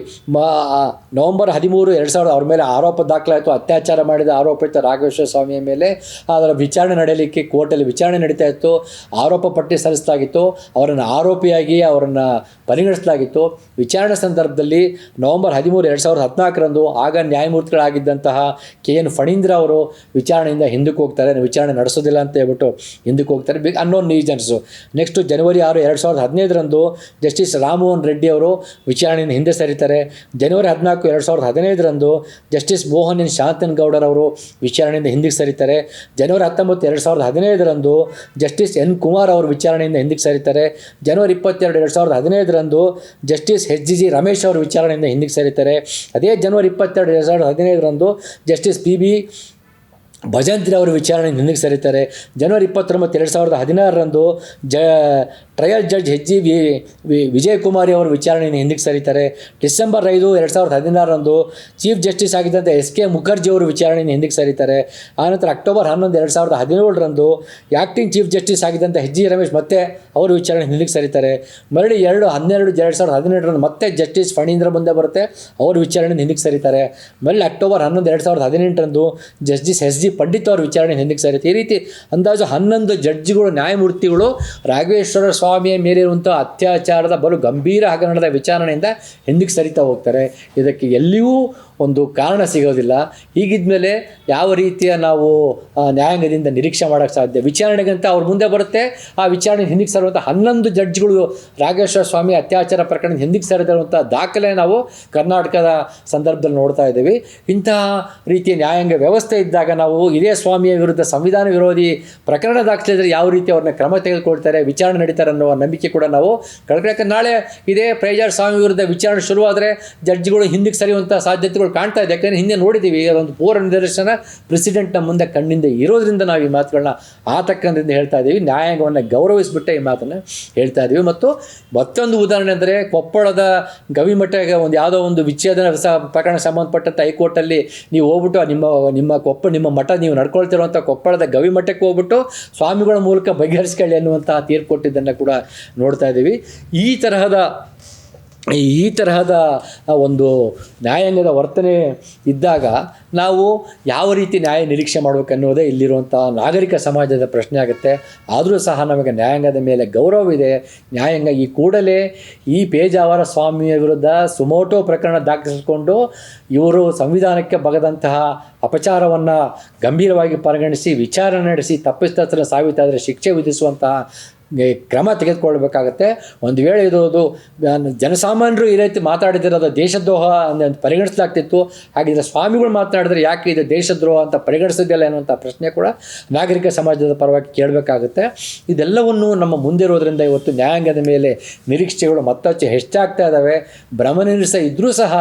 ನವೆಂಬರ್ 13, 2000 ಅವ್ರ ಮೇಲೆ ಆರೋಪ ದಾಖಲಾಯಿತು. ಅತ್ಯಾಚಾರ ಮಾಡಿದ ಆರೋಪಿತ ರಾಘವೇಶ್ವರ ಸ್ವಾಮಿಯ ಮೇಲೆ ಅದರ ವಿಚಾರಣೆ ನಡೆಯಲಿಕ್ಕೆ ಕೋರ್ಟಲ್ಲಿ ವಿಚಾರಣೆ ನಡೀತಾ ಇತ್ತು. ಆರೋಪ ಪಟ್ಟಿ ಸಲ್ಲಿಸಲಾಗಿತ್ತು, ಅವರನ್ನು ಆರೋಪಿಯಾಗಿ ಅವರನ್ನು ಪರಿಗಣಿಸಲಾಗಿತ್ತು. ವಿಚಾರಣೆ ಸಂದರ್ಭದಲ್ಲಿ ನವೆಂಬರ್ 13, 2014 ಆಗ ನ್ಯಾಯಮೂರ್ತಿಗಳಾಗಿದ್ದಂತಹ KN ಫಣೀಂದ್ರ ಅವರು ವಿಚಾರಣೆಯಿಂದ ಹಿಂದಕ್ಕೆ ಹೋಗ್ತಾರೆ, ವಿಚಾರಣೆ ನಡೆಸೋದಿಲ್ಲ ಅಂತ ಹೇಳ್ಬಿಟ್ಟು ಹಿಂದಕ್ಕೆ ಹೋಗ್ತಾರೆ, ಅನ್ನೋನ್ ರೀಸನ್ಸು. ನೆಕ್ಸ್ಟು ಜನವರಿ 6, 2015 ಜಸ್ಟಿಸ್ ರಾಮಮೋಹನ್ ರೆಡ್ಡಿ ಅವರು ವಿಚಾರಣೆಯನ್ನು ಹಿಂದೆ ಸರಿತಾರೆ. ಜನವರಿ 14, 2015 ಜಸ್ಟಿಸ್ ಮೋಹನ್ ಎನ್ ಶಾಂತನಗೌಡರವರು ವಿಚಾರಣೆಯಿಂದ ಹಿಂದಕ್ಕೆ ಸರಿತಾರೆ. ಜನವರಿ 19, 2015 ಜಸ್ಟಿಸ್ N ಕುಮಾರ್ ಅವರು ವಿಚಾರಣೆಯಿಂದ ಹಿಂದಕ್ಕೆ ಸರಿತಾರೆ. ಜನವರಿ 22, 2015 ಜಸ್ಟಿಸ್ HG ರಮೇಶ್ ಅವರು ವಿಚಾರಣೆಯಿಂದ ಹಿಂದಕ್ಕೆ ಸರಿತಾರೆ. ಅದೇ ಜನವರಿ 22, 2015 ಜಸ್ಟಿಸ್ PB ಭಜಂತ್ರಿ ಅವರು ವಿಚಾರಣೆ ಹಿಂದಕ್ಕೆ ಸರಿತಾರೆ. ಜನವರಿ 29, 2016 trial judge HG Vijay Kumari ಅವರು ವಿಚಾರಣೆಯನ್ನು ಹಿಂದಕ್ಕೆ ಸರಿತಾರೆ. ಡಿಸೆಂಬರ್ 5, 2016 ಚೀಫ್ ಜಸ್ಟಿಸ್ ಆಗಿದ್ದಂಥ SK ಮುಖರ್ಜಿ ಅವರು ವಿಚಾರಣೆಯನ್ನು ಹಿಂದಕ್ಕೆ ಸರಿತಾರೆ. ಆನಂತರ ಅಕ್ಟೋಬರ್ 11, 2017 ಆ್ಯಕ್ಟಿಂಗ್ ಚೀಫ್ ಜಸ್ಟಿಸ್ ಆಗಿದ್ದಂಥ HG ರಮೇಶ್ ಮತ್ತೆ ಅವರು ವಿಚಾರಣೆ ಹಿಂದಕ್ಕೆ ಸರಿತಾರೆ. ಮರಳಿ 2/12, 2017 ಮತ್ತೆ ಜಸ್ಟಿಸ್ ಫಣೀಂದ್ರ ಮುಂದೆ ಬರುತ್ತೆ, ಅವರು ವಿಚಾರಣೆ ಹಿಂದಕ್ಕೆ ಸರಿತಾರೆ. ಮರಳಿ ಅಕ್ಟೋಬರ್ 11, 2018 ಜಸ್ಟಿಸ್ SG ಪಂಡಿತ್ ಅವರು ವಿಚಾರಣೆ ಹಿಂದಕ್ಕೆ ಸರಿಯುತ್ತೆ. ಈ ರೀತಿ ಅಂದಾಜು 11 ಜಡ್ಜಿಗಳು, ನ್ಯಾಯಮೂರ್ತಿಗಳು ರಾಘವೇಶ್ವರ ಸ್ವಾಮಿಯ ಮೇಲಿರುವಂಥ ಅತ್ಯಾಚಾರದ ಬಲು ಗಂಭೀರ ಹಗರಣದ ವಿಚಾರಣೆಯಿಂದ ಹಿಂದಕ್ಕೆ ಸರಿತಾ ಹೋಗ್ತಾರೆ. ಇದಕ್ಕೆ ಎಲ್ಲಿಯೂ ಒಂದು ಕಾರಣ ಸಿಗೋದಿಲ್ಲ. ಹೀಗಿದ್ಮೇಲೆ ಯಾವ ರೀತಿಯ ನಾವು ನ್ಯಾಯಾಂಗದಿಂದ ನಿರೀಕ್ಷೆ ಮಾಡೋಕ್ಕೆ ಸಾಧ್ಯ? ವಿಚಾರಣೆಗಂತ ಅವ್ರ ಮುಂದೆ ಬರುತ್ತೆ, ಆ ವಿಚಾರಣೆ ಹಿಂದಕ್ಕೆ ಸರುವಂಥ 11 ಜಡ್ಜ್ಗಳು ರಾಘವೇಶ್ವರ ಸ್ವಾಮಿ ಅತ್ಯಾಚಾರ ಪ್ರಕರಣದ ಹಿಂದಕ್ಕೆ ಸರಿದಿರುವಂಥ ದಾಖಲೆ ನಾವು ಕರ್ನಾಟಕದ ಸಂದರ್ಭದಲ್ಲಿ ನೋಡ್ತಾ ಇದ್ದೀವಿ. ಇಂತಹ ರೀತಿಯ ನ್ಯಾಯಾಂಗ ವ್ಯವಸ್ಥೆ ಇದ್ದಾಗ ನಾವು ಇದೇ ಸ್ವಾಮಿಯ ವಿರುದ್ಧ ಸಂವಿಧಾನ ವಿರೋಧಿ ಪ್ರಕರಣ ದಾಖಲಿಸಿದರೆ ಯಾವ ರೀತಿ ಅವ್ರನ್ನ ಕ್ರಮ ತೆಗೆದುಕೊಳ್ತಾರೆ, ವಿಚಾರಣೆ ನಡೀತಾರೆ ಅನ್ನೋ ನಂಬಿಕೆ ಕೂಡ ನಾವು ಕಳ್ಕೊಳ್ಳೋಕೆ. ನಾಳೆ ಇದೇ ಪೇಜಾವರ ಸ್ವಾಮಿ ವಿರುದ್ಧ ವಿಚಾರಣೆ ಶುರುವಾದರೆ ಜಡ್ಜ್ಗಳು ಹಿಂದಕ್ಕೆ ಸರಿಯುವಂಥ ಸಾಧ್ಯತೆಗಳು ಕಾಣ್ತಾ ಇದೆ. ಯಾಕೆಂದರೆ ಹಿಂದೆ ನೋಡಿದ್ದೀವಿ, ಅದೊಂದು ಪೂರ್ವ ನಿದರ್ಶನ ಪ್ರೆಸಿಡೆಂಟ್ನ ಮುಂದೆ ಕಣ್ಣಿಂದ ಇರೋದ್ರಿಂದ ನಾವು ಈ ಮಾತುಗಳನ್ನ ಆತಕ್ಕಂದಿಂದ ಹೇಳ್ತಾ ಇದ್ದೀವಿ. ನ್ಯಾಯಾಂಗವನ್ನು ಗೌರವಿಸಿಬಿಟ್ಟೆ ಈ ಮಾತನ್ನು ಹೇಳ್ತಾ ಇದ್ದೀವಿ. ಮತ್ತು ಮತ್ತೊಂದು ಉದಾಹರಣೆ ಅಂದರೆ ಕೊಪ್ಪಳದ ಗವಿಮಠ ಒಂದು ಯಾವುದೋ ಒಂದು ವಿಚ್ಛೇದನ ಪ್ರಕರಣ ಸಂಬಂಧಪಟ್ಟಂಥ ಹೈಕೋರ್ಟಲ್ಲಿ ನೀವು ಹೋಗ್ಬಿಟ್ಟು ನಿಮ್ಮ ಮಠ ನೀವು ನಡ್ಕೊಳ್ತಿರುವಂಥ ಕೊಪ್ಪಳದ ಗವಿಮಠಕ್ಕೆ ಹೋಗ್ಬಿಟ್ಟು ಸ್ವಾಮಿಗಳ ಮೂಲಕ ಬಗೆಹರಿಸ್ಕೊಳ್ಳಿ ಅನ್ನುವಂತಹ ತೀರ್ಪು ಕೊಟ್ಟಿದ್ದನ್ನು ಕೂಡ ನೋಡ್ತಾ ಇದ್ದೀವಿ. ಈ ತರಹದ ಒಂದು ನ್ಯಾಯಾಂಗದ ವರ್ತನೆ ಇದ್ದಾಗ ನಾವು ಯಾವ ರೀತಿ ನ್ಯಾಯ ನಿರೀಕ್ಷೆ ಮಾಡಬೇಕನ್ನುವುದೇ ಇಲ್ಲಿರುವಂಥ ನಾಗರಿಕ ಸಮಾಜದ ಪ್ರಶ್ನೆ ಆಗುತ್ತೆ. ಆದರೂ ಸಹ ನಮಗೆ ನ್ಯಾಯಾಂಗದ ಮೇಲೆ ಗೌರವವಿದೆ. ನ್ಯಾಯಾಂಗ ಈ ಕೂಡಲೇ ಈ ಪೇಜಾವರ ಸ್ವಾಮಿಯ ವಿರುದ್ಧ ಸುಮೋಟೋ ಪ್ರಕರಣ ದಾಖಲಿಸಿಕೊಂಡು ಇವರು ಸಂವಿಧಾನಕ್ಕೆ ಬಗದಂತಹ ಅಪಚಾರವನ್ನು ಗಂಭೀರವಾಗಿ ಪರಿಗಣಿಸಿ ವಿಚಾರಣೆ ನಡೆಸಿ ತಪ್ಪಿತಸ್ಥರ ಸಾಬೀತಾದರೆ ಶಿಕ್ಷೆ ವಿಧಿಸುವಂತಹ ಕ್ರಮ ತೆಗೆದುಕೊಳ್ಬೇಕಾಗತ್ತೆ. ಒಂದು ವೇಳೆ ಇದು ಜನಸಾಮಾನ್ಯರು ಈ ರೀತಿ ಮಾತಾಡಿದಿರೋದು ದೇಶದ್ರೋಹ ಅಂತ ಪರಿಗಣಿಸಲಾಗ್ತಿತ್ತು. ಹಾಗಿದ್ರೆ ಸ್ವಾಮಿಗಳು ಮಾತನಾಡಿದ್ರೆ ಯಾಕೆ ಇದು ದೇಶದ್ರೋಹ ಅಂತ ಪರಿಗಣಿಸಿದ್ದಿಲ್ಲ ಅನ್ನುವಂಥ ಪ್ರಶ್ನೆ ಕೂಡ ನಾಗರಿಕ ಸಮಾಜದ ಪರವಾಗಿ ಕೇಳಬೇಕಾಗುತ್ತೆ. ಇದೆಲ್ಲವನ್ನು ನಮ್ಮ ಮುಂದೆ ಇರೋದ್ರಿಂದ ಇವತ್ತು ನ್ಯಾಯಾಂಗದ ಮೇಲೆ ನಿರೀಕ್ಷೆಗಳು ಮತ್ತಷ್ಟು ಹೆಚ್ಚಾಗ್ತಾ ಇದ್ದಾವೆ. ಭ್ರಮನಿರಸ ಇದ್ದರೂ ಸಹ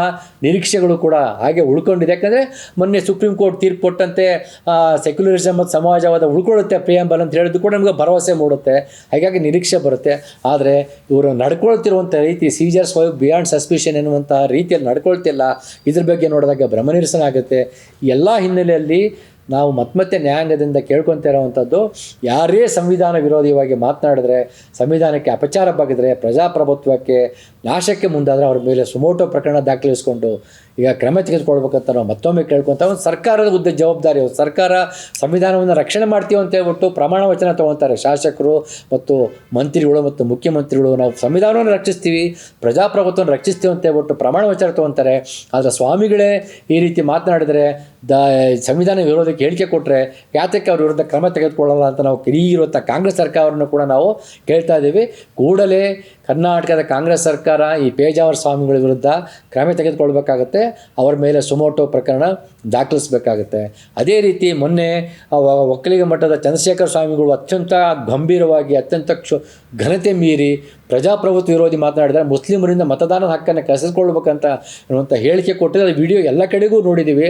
ನಿರೀಕ್ಷೆಗಳು ಕೂಡ ಹಾಗೆ ಉಳ್ಕೊಂಡಿದೆ. ಯಾಕಂದರೆ ಮೊನ್ನೆ ಸುಪ್ರೀಂ ಕೋರ್ಟ್ ತೀರ್ಪು ಕೊಟ್ಟಂತೆ ಸೆಕ್ಯುಲರಿಸಮ್ ಮತ್ತು ಸಮಾಜವಾದ ಉಳ್ಕೊಳ್ಳುತ್ತೆ ಪ್ರಿಯಾಂಬಲ್ ಅಂತ ಹೇಳಿದ್ದು ಕೂಡ ನಮಗೆ ಭರವಸೆ ಮೂಡುತ್ತೆ. ಹಾಗಾಗಿ ನಿರೀಕ್ಷೆ ಬರುತ್ತೆ. ಆದರೆ ಇವರು ನಡ್ಕೊಳ್ತಿರುವಂಥ ರೀತಿ ಸೀಜರ್ಸ್ ಬಿಯಾಂಡ್ ಸಸ್ಪಿಷನ್ ಎನ್ನುವಂಥ ರೀತಿಯಲ್ಲಿ ನಡ್ಕೊಳ್ತಿಲ್ಲ. ಇದ್ರ ಬಗ್ಗೆ ನೋಡಿದಾಗ ಭ್ರಮನಿರಸನ ಆಗುತ್ತೆ. ಎಲ್ಲ ಹಿನ್ನೆಲೆಯಲ್ಲಿ ನಾವು ಮತ್ತೆ ನ್ಯಾಯಾಂಗದಿಂದ ಕೇಳ್ಕೊತಾ ಇರೋವಂಥದ್ದು, ಯಾರೇ ಸಂವಿಧಾನ ವಿರೋಧಿಯಾಗಿ ಮಾತನಾಡಿದ್ರೆ, ಸಂವಿಧಾನಕ್ಕೆ ಅಪಚಾರ ಬಗೆದ್ರೆ, ಪ್ರಜಾಪ್ರಭುತ್ವಕ್ಕೆ ನಾಶಕ್ಕೆ ಮುಂದಾದರೆ ಅವ್ರ ಮೇಲೆ ಸುಮೋಟೋ ಪ್ರಕರಣ ದಾಖಲಿಸ್ಕೊಂಡು ಈಗ ಕ್ರಮ ತೆಗೆದುಕೊಳ್ಬೇಕಂತ ನಾವು ಮತ್ತೊಮ್ಮೆ ಕೇಳ್ಕೊತ, ಒಂದು ಸರ್ಕಾರದ ಜವಾಬ್ದಾರಿ. ಸರ್ಕಾರ ಸಂವಿಧಾನವನ್ನು ರಕ್ಷಣೆ ಮಾಡ್ತೀವಿ ಅಂತ ಹೇಳ್ಬಿಟ್ಟು ಪ್ರಮಾಣ ವಚನ ತೊಗೊತಾರೆ ಶಾಸಕರು ಮತ್ತು ಮಂತ್ರಿಗಳು ಮತ್ತು ಮುಖ್ಯಮಂತ್ರಿಗಳು. ನಾವು ಸಂವಿಧಾನವನ್ನು ರಕ್ಷಿಸ್ತೀವಿ, ಪ್ರಜಾಪ್ರಭುತ್ವವನ್ನು ರಕ್ಷಿಸ್ತೀವಿ ಅಂತ ಹೇಳ್ಬಿಟ್ಟು ಪ್ರಮಾಣ ವಚನ ತೊಗೊತಾರೆ. ಆದರೆ ಸ್ವಾಮಿಗಳೇ ಈ ರೀತಿ ಮಾತನಾಡಿದರೆ, ಸಂವಿಧಾನ ವಿರೋಧಕ್ಕೆ ಹೇಳಿಕೆ ಕೊಟ್ಟರೆ ಯಾತಕ್ಕೆ ಅವ್ರ ವಿರುದ್ಧ ಕ್ರಮ ತೆಗೆದುಕೊಳ್ಳಲ್ಲ ಅಂತ ನಾವು ಈಗಿರುವಂಥ ಕಾಂಗ್ರೆಸ್ ಸರ್ಕಾರವನ್ನು ಕೂಡ ನಾವು ಕೇಳ್ತಾ ಇದ್ದೀವಿ. ಕೂಡಲೇ ಕರ್ನಾಟಕದ ಕಾಂಗ್ರೆಸ್ ಸರ್ಕಾರ ಈ ಪೇಜಾವರ ಸ್ವಾಮಿಗಳ ವಿರುದ್ಧ ಕ್ರಮ ತೆಗೆದುಕೊಳ್ಬೇಕಾಗತ್ತೆ, ಅವರ ಮೇಲೆ ಸುಮೋಟೋ ಪ್ರಕರಣ ದಾಖಲಿಸಬೇಕಾಗತ್ತೆ. ಅದೇ ರೀತಿ ಮೊನ್ನೆ ಒಕ್ಕಲಿಗ ಮಠದ ಚಂದ್ರಶೇಖರ ಸ್ವಾಮಿಗಳು ಅತ್ಯಂತ ಗಂಭೀರವಾಗಿ, ಅತ್ಯಂತ ಘನತೆ ಮೀರಿ ಪ್ರಜಾಪ್ರಭುತ್ವ ವಿರೋಧಿ ಮಾತನಾಡಿದರೆ ಮುಸ್ಲಿಮರಿಂದ ಮತದಾನದ ಹಕ್ಕನ್ನು ಕಸಿದುಕೊಳ್ಬೇಕಂತ ಅನ್ನುವಂಥ ಹೇಳಿಕೆ ಕೊಟ್ಟಿದ್ದ ವಿಡಿಯೋ ಎಲ್ಲ ಕಡೆಗೂ ನೋಡಿದ್ದೀವಿ.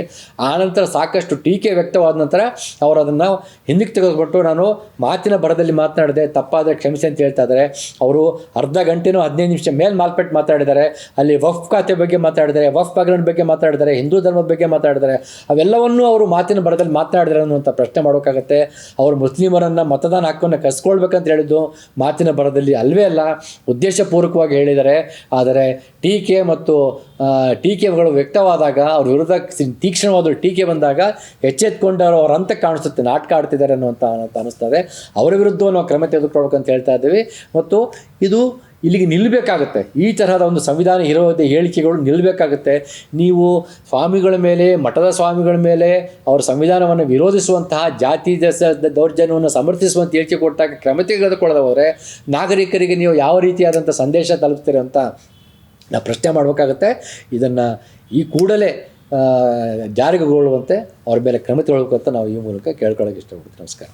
ಆನಂತರ ಸಾಕಷ್ಟು ಟೀಕೆ ವ್ಯಕ್ತವಾದ ನಂತರ ಅವರು ಅದನ್ನು ಹಿಂದಕ್ಕೆ ತೆಗೆದುಬಿಟ್ಟು, ನಾನು ಮಾತಿನ ಬರದಲ್ಲಿ ಮಾತನಾಡಿದೆ, ತಪ್ಪಾದರೆ ಕ್ಷಮಿಸಿ ಅಂತ ಹೇಳ್ತಾ ಇದ್ದಾರೆ. ಅವರು ಅರ್ಧ ಗಂಟೆನೋ 15 ನಿಮಿಷ ಮೇಲೆ ಮಾಲ್ಪೆಟ್ಟು ಮಾತಾಡಿದ್ದಾರೆ. ಅಲ್ಲಿ ವಫ್ ಖಾತೆ ಬಗ್ಗೆ ಮಾತಾಡಿದ್ದಾರೆ, ವಫ್ ಹಗರಣ ಬಗ್ಗೆ ಮಾತಾಡಿದ್ದಾರೆ, ಹಿಂದೂ ಧರ್ಮದ ಬಗ್ಗೆ ಮಾತಾಡಿದ್ದಾರೆ. ಅವೆಲ್ಲವನ್ನೂ ಅವರು ಮಾತಿನ ಬರದಲ್ಲಿ ಮಾತನಾಡಿದ್ದಾರೆ ಅನ್ನುವಂಥ ಪ್ರಶ್ನೆ ಮಾಡೋಕ್ಕಾಗತ್ತೆ. ಅವರು ಮುಸ್ಲಿಮರನ್ನು ಮತದಾನ ಹಕ್ಕನ್ನು ಕಸ್ಕೊಳ್ಬೇಕಂತ ಹೇಳಿದ್ದು ಮಾತಿನ ಬರದಲ್ಲಿ ಅಲ್ವೇ ಅಲ್ಲ, ಉದ್ದೇಶಪೂರ್ವಕವಾಗಿ ಹೇಳಿದ್ದಾರೆ. ಆದರೆ ಟೀಕೆ ಮತ್ತು ಟೀಕೆಗಳು ವ್ಯಕ್ತವಾದಾಗ, ಅವ್ರ ವಿರುದ್ಧ ತೀಕ್ಷ್ಣವಾದ ಟೀಕೆ ಬಂದಾಗ ಎಚ್ಚೆತ್ಕೊಂಡವರು ಅವ್ರ ಅಂತ ಕಾಣಿಸುತ್ತೆ, ನಾಟಕ ಆಡ್ತಿದ್ದಾರೆ ಅನ್ನುವಂಥ ಅನ್ನಿಸ್ತದೆ. ಅವರ ವಿರುದ್ಧ ನಾವು ಕ್ರಮ ತೆಗೆದುಕೊಳ್ಬೇಕಂತ ಹೇಳ್ತಾ ಇದ್ದೀವಿ. ಮತ್ತು ಇದು ಇಲ್ಲಿಗೆ ನಿಲ್ಲಬೇಕಾಗುತ್ತೆ. ಈ ತರಹದ ಒಂದು ಸಂವಿಧಾನ ವಿರೋಧಿ ಹೇಳಿಕೆಗಳು ನಿಲ್ಲಬೇಕಾಗುತ್ತೆ. ನೀವು ಸ್ವಾಮಿಗಳ ಮೇಲೆ, ಮಠದ ಸ್ವಾಮಿಗಳ ಮೇಲೆ ಅವರ ಸಂವಿಧಾನವನ್ನು ವಿರೋಧಿಸುವಂತಹ ಜಾತಿ ದೌರ್ಜನ್ಯವನ್ನು ಸಮರ್ಥಿಸುವಂಥ ಹೇಳಿಕೆ ಕೊಟ್ಟಾಗ ಕ್ರಮ ತೆಗೆದುಕೊಳ್ಳದೆ ಹೋದರೆ ನಾಗರಿಕರಿಗೆ ನೀವು ಯಾವ ರೀತಿಯಾದಂಥ ಸಂದೇಶ ತಲುಪ್ತೀರಿ ಅಂತ ನಾವು ಪ್ರಶ್ನೆ ಮಾಡಬೇಕಾಗತ್ತೆ. ಇದನ್ನು ಈ ಕೂಡಲೇ ಜಾರಿಗೊಳ್ಳುವಂತೆ ಅವ್ರ ಮೇಲೆ ಕ್ರಮ ತೆಗೆದುಕೊಳ್ಳುವಂತ ನಾವು ಈ ಮೂಲಕ ಕೇಳ್ಕೊಳ್ಳೋಕೆ ಇಷ್ಟಪಡ್ತೀವಿ. ನಮಸ್ಕಾರ.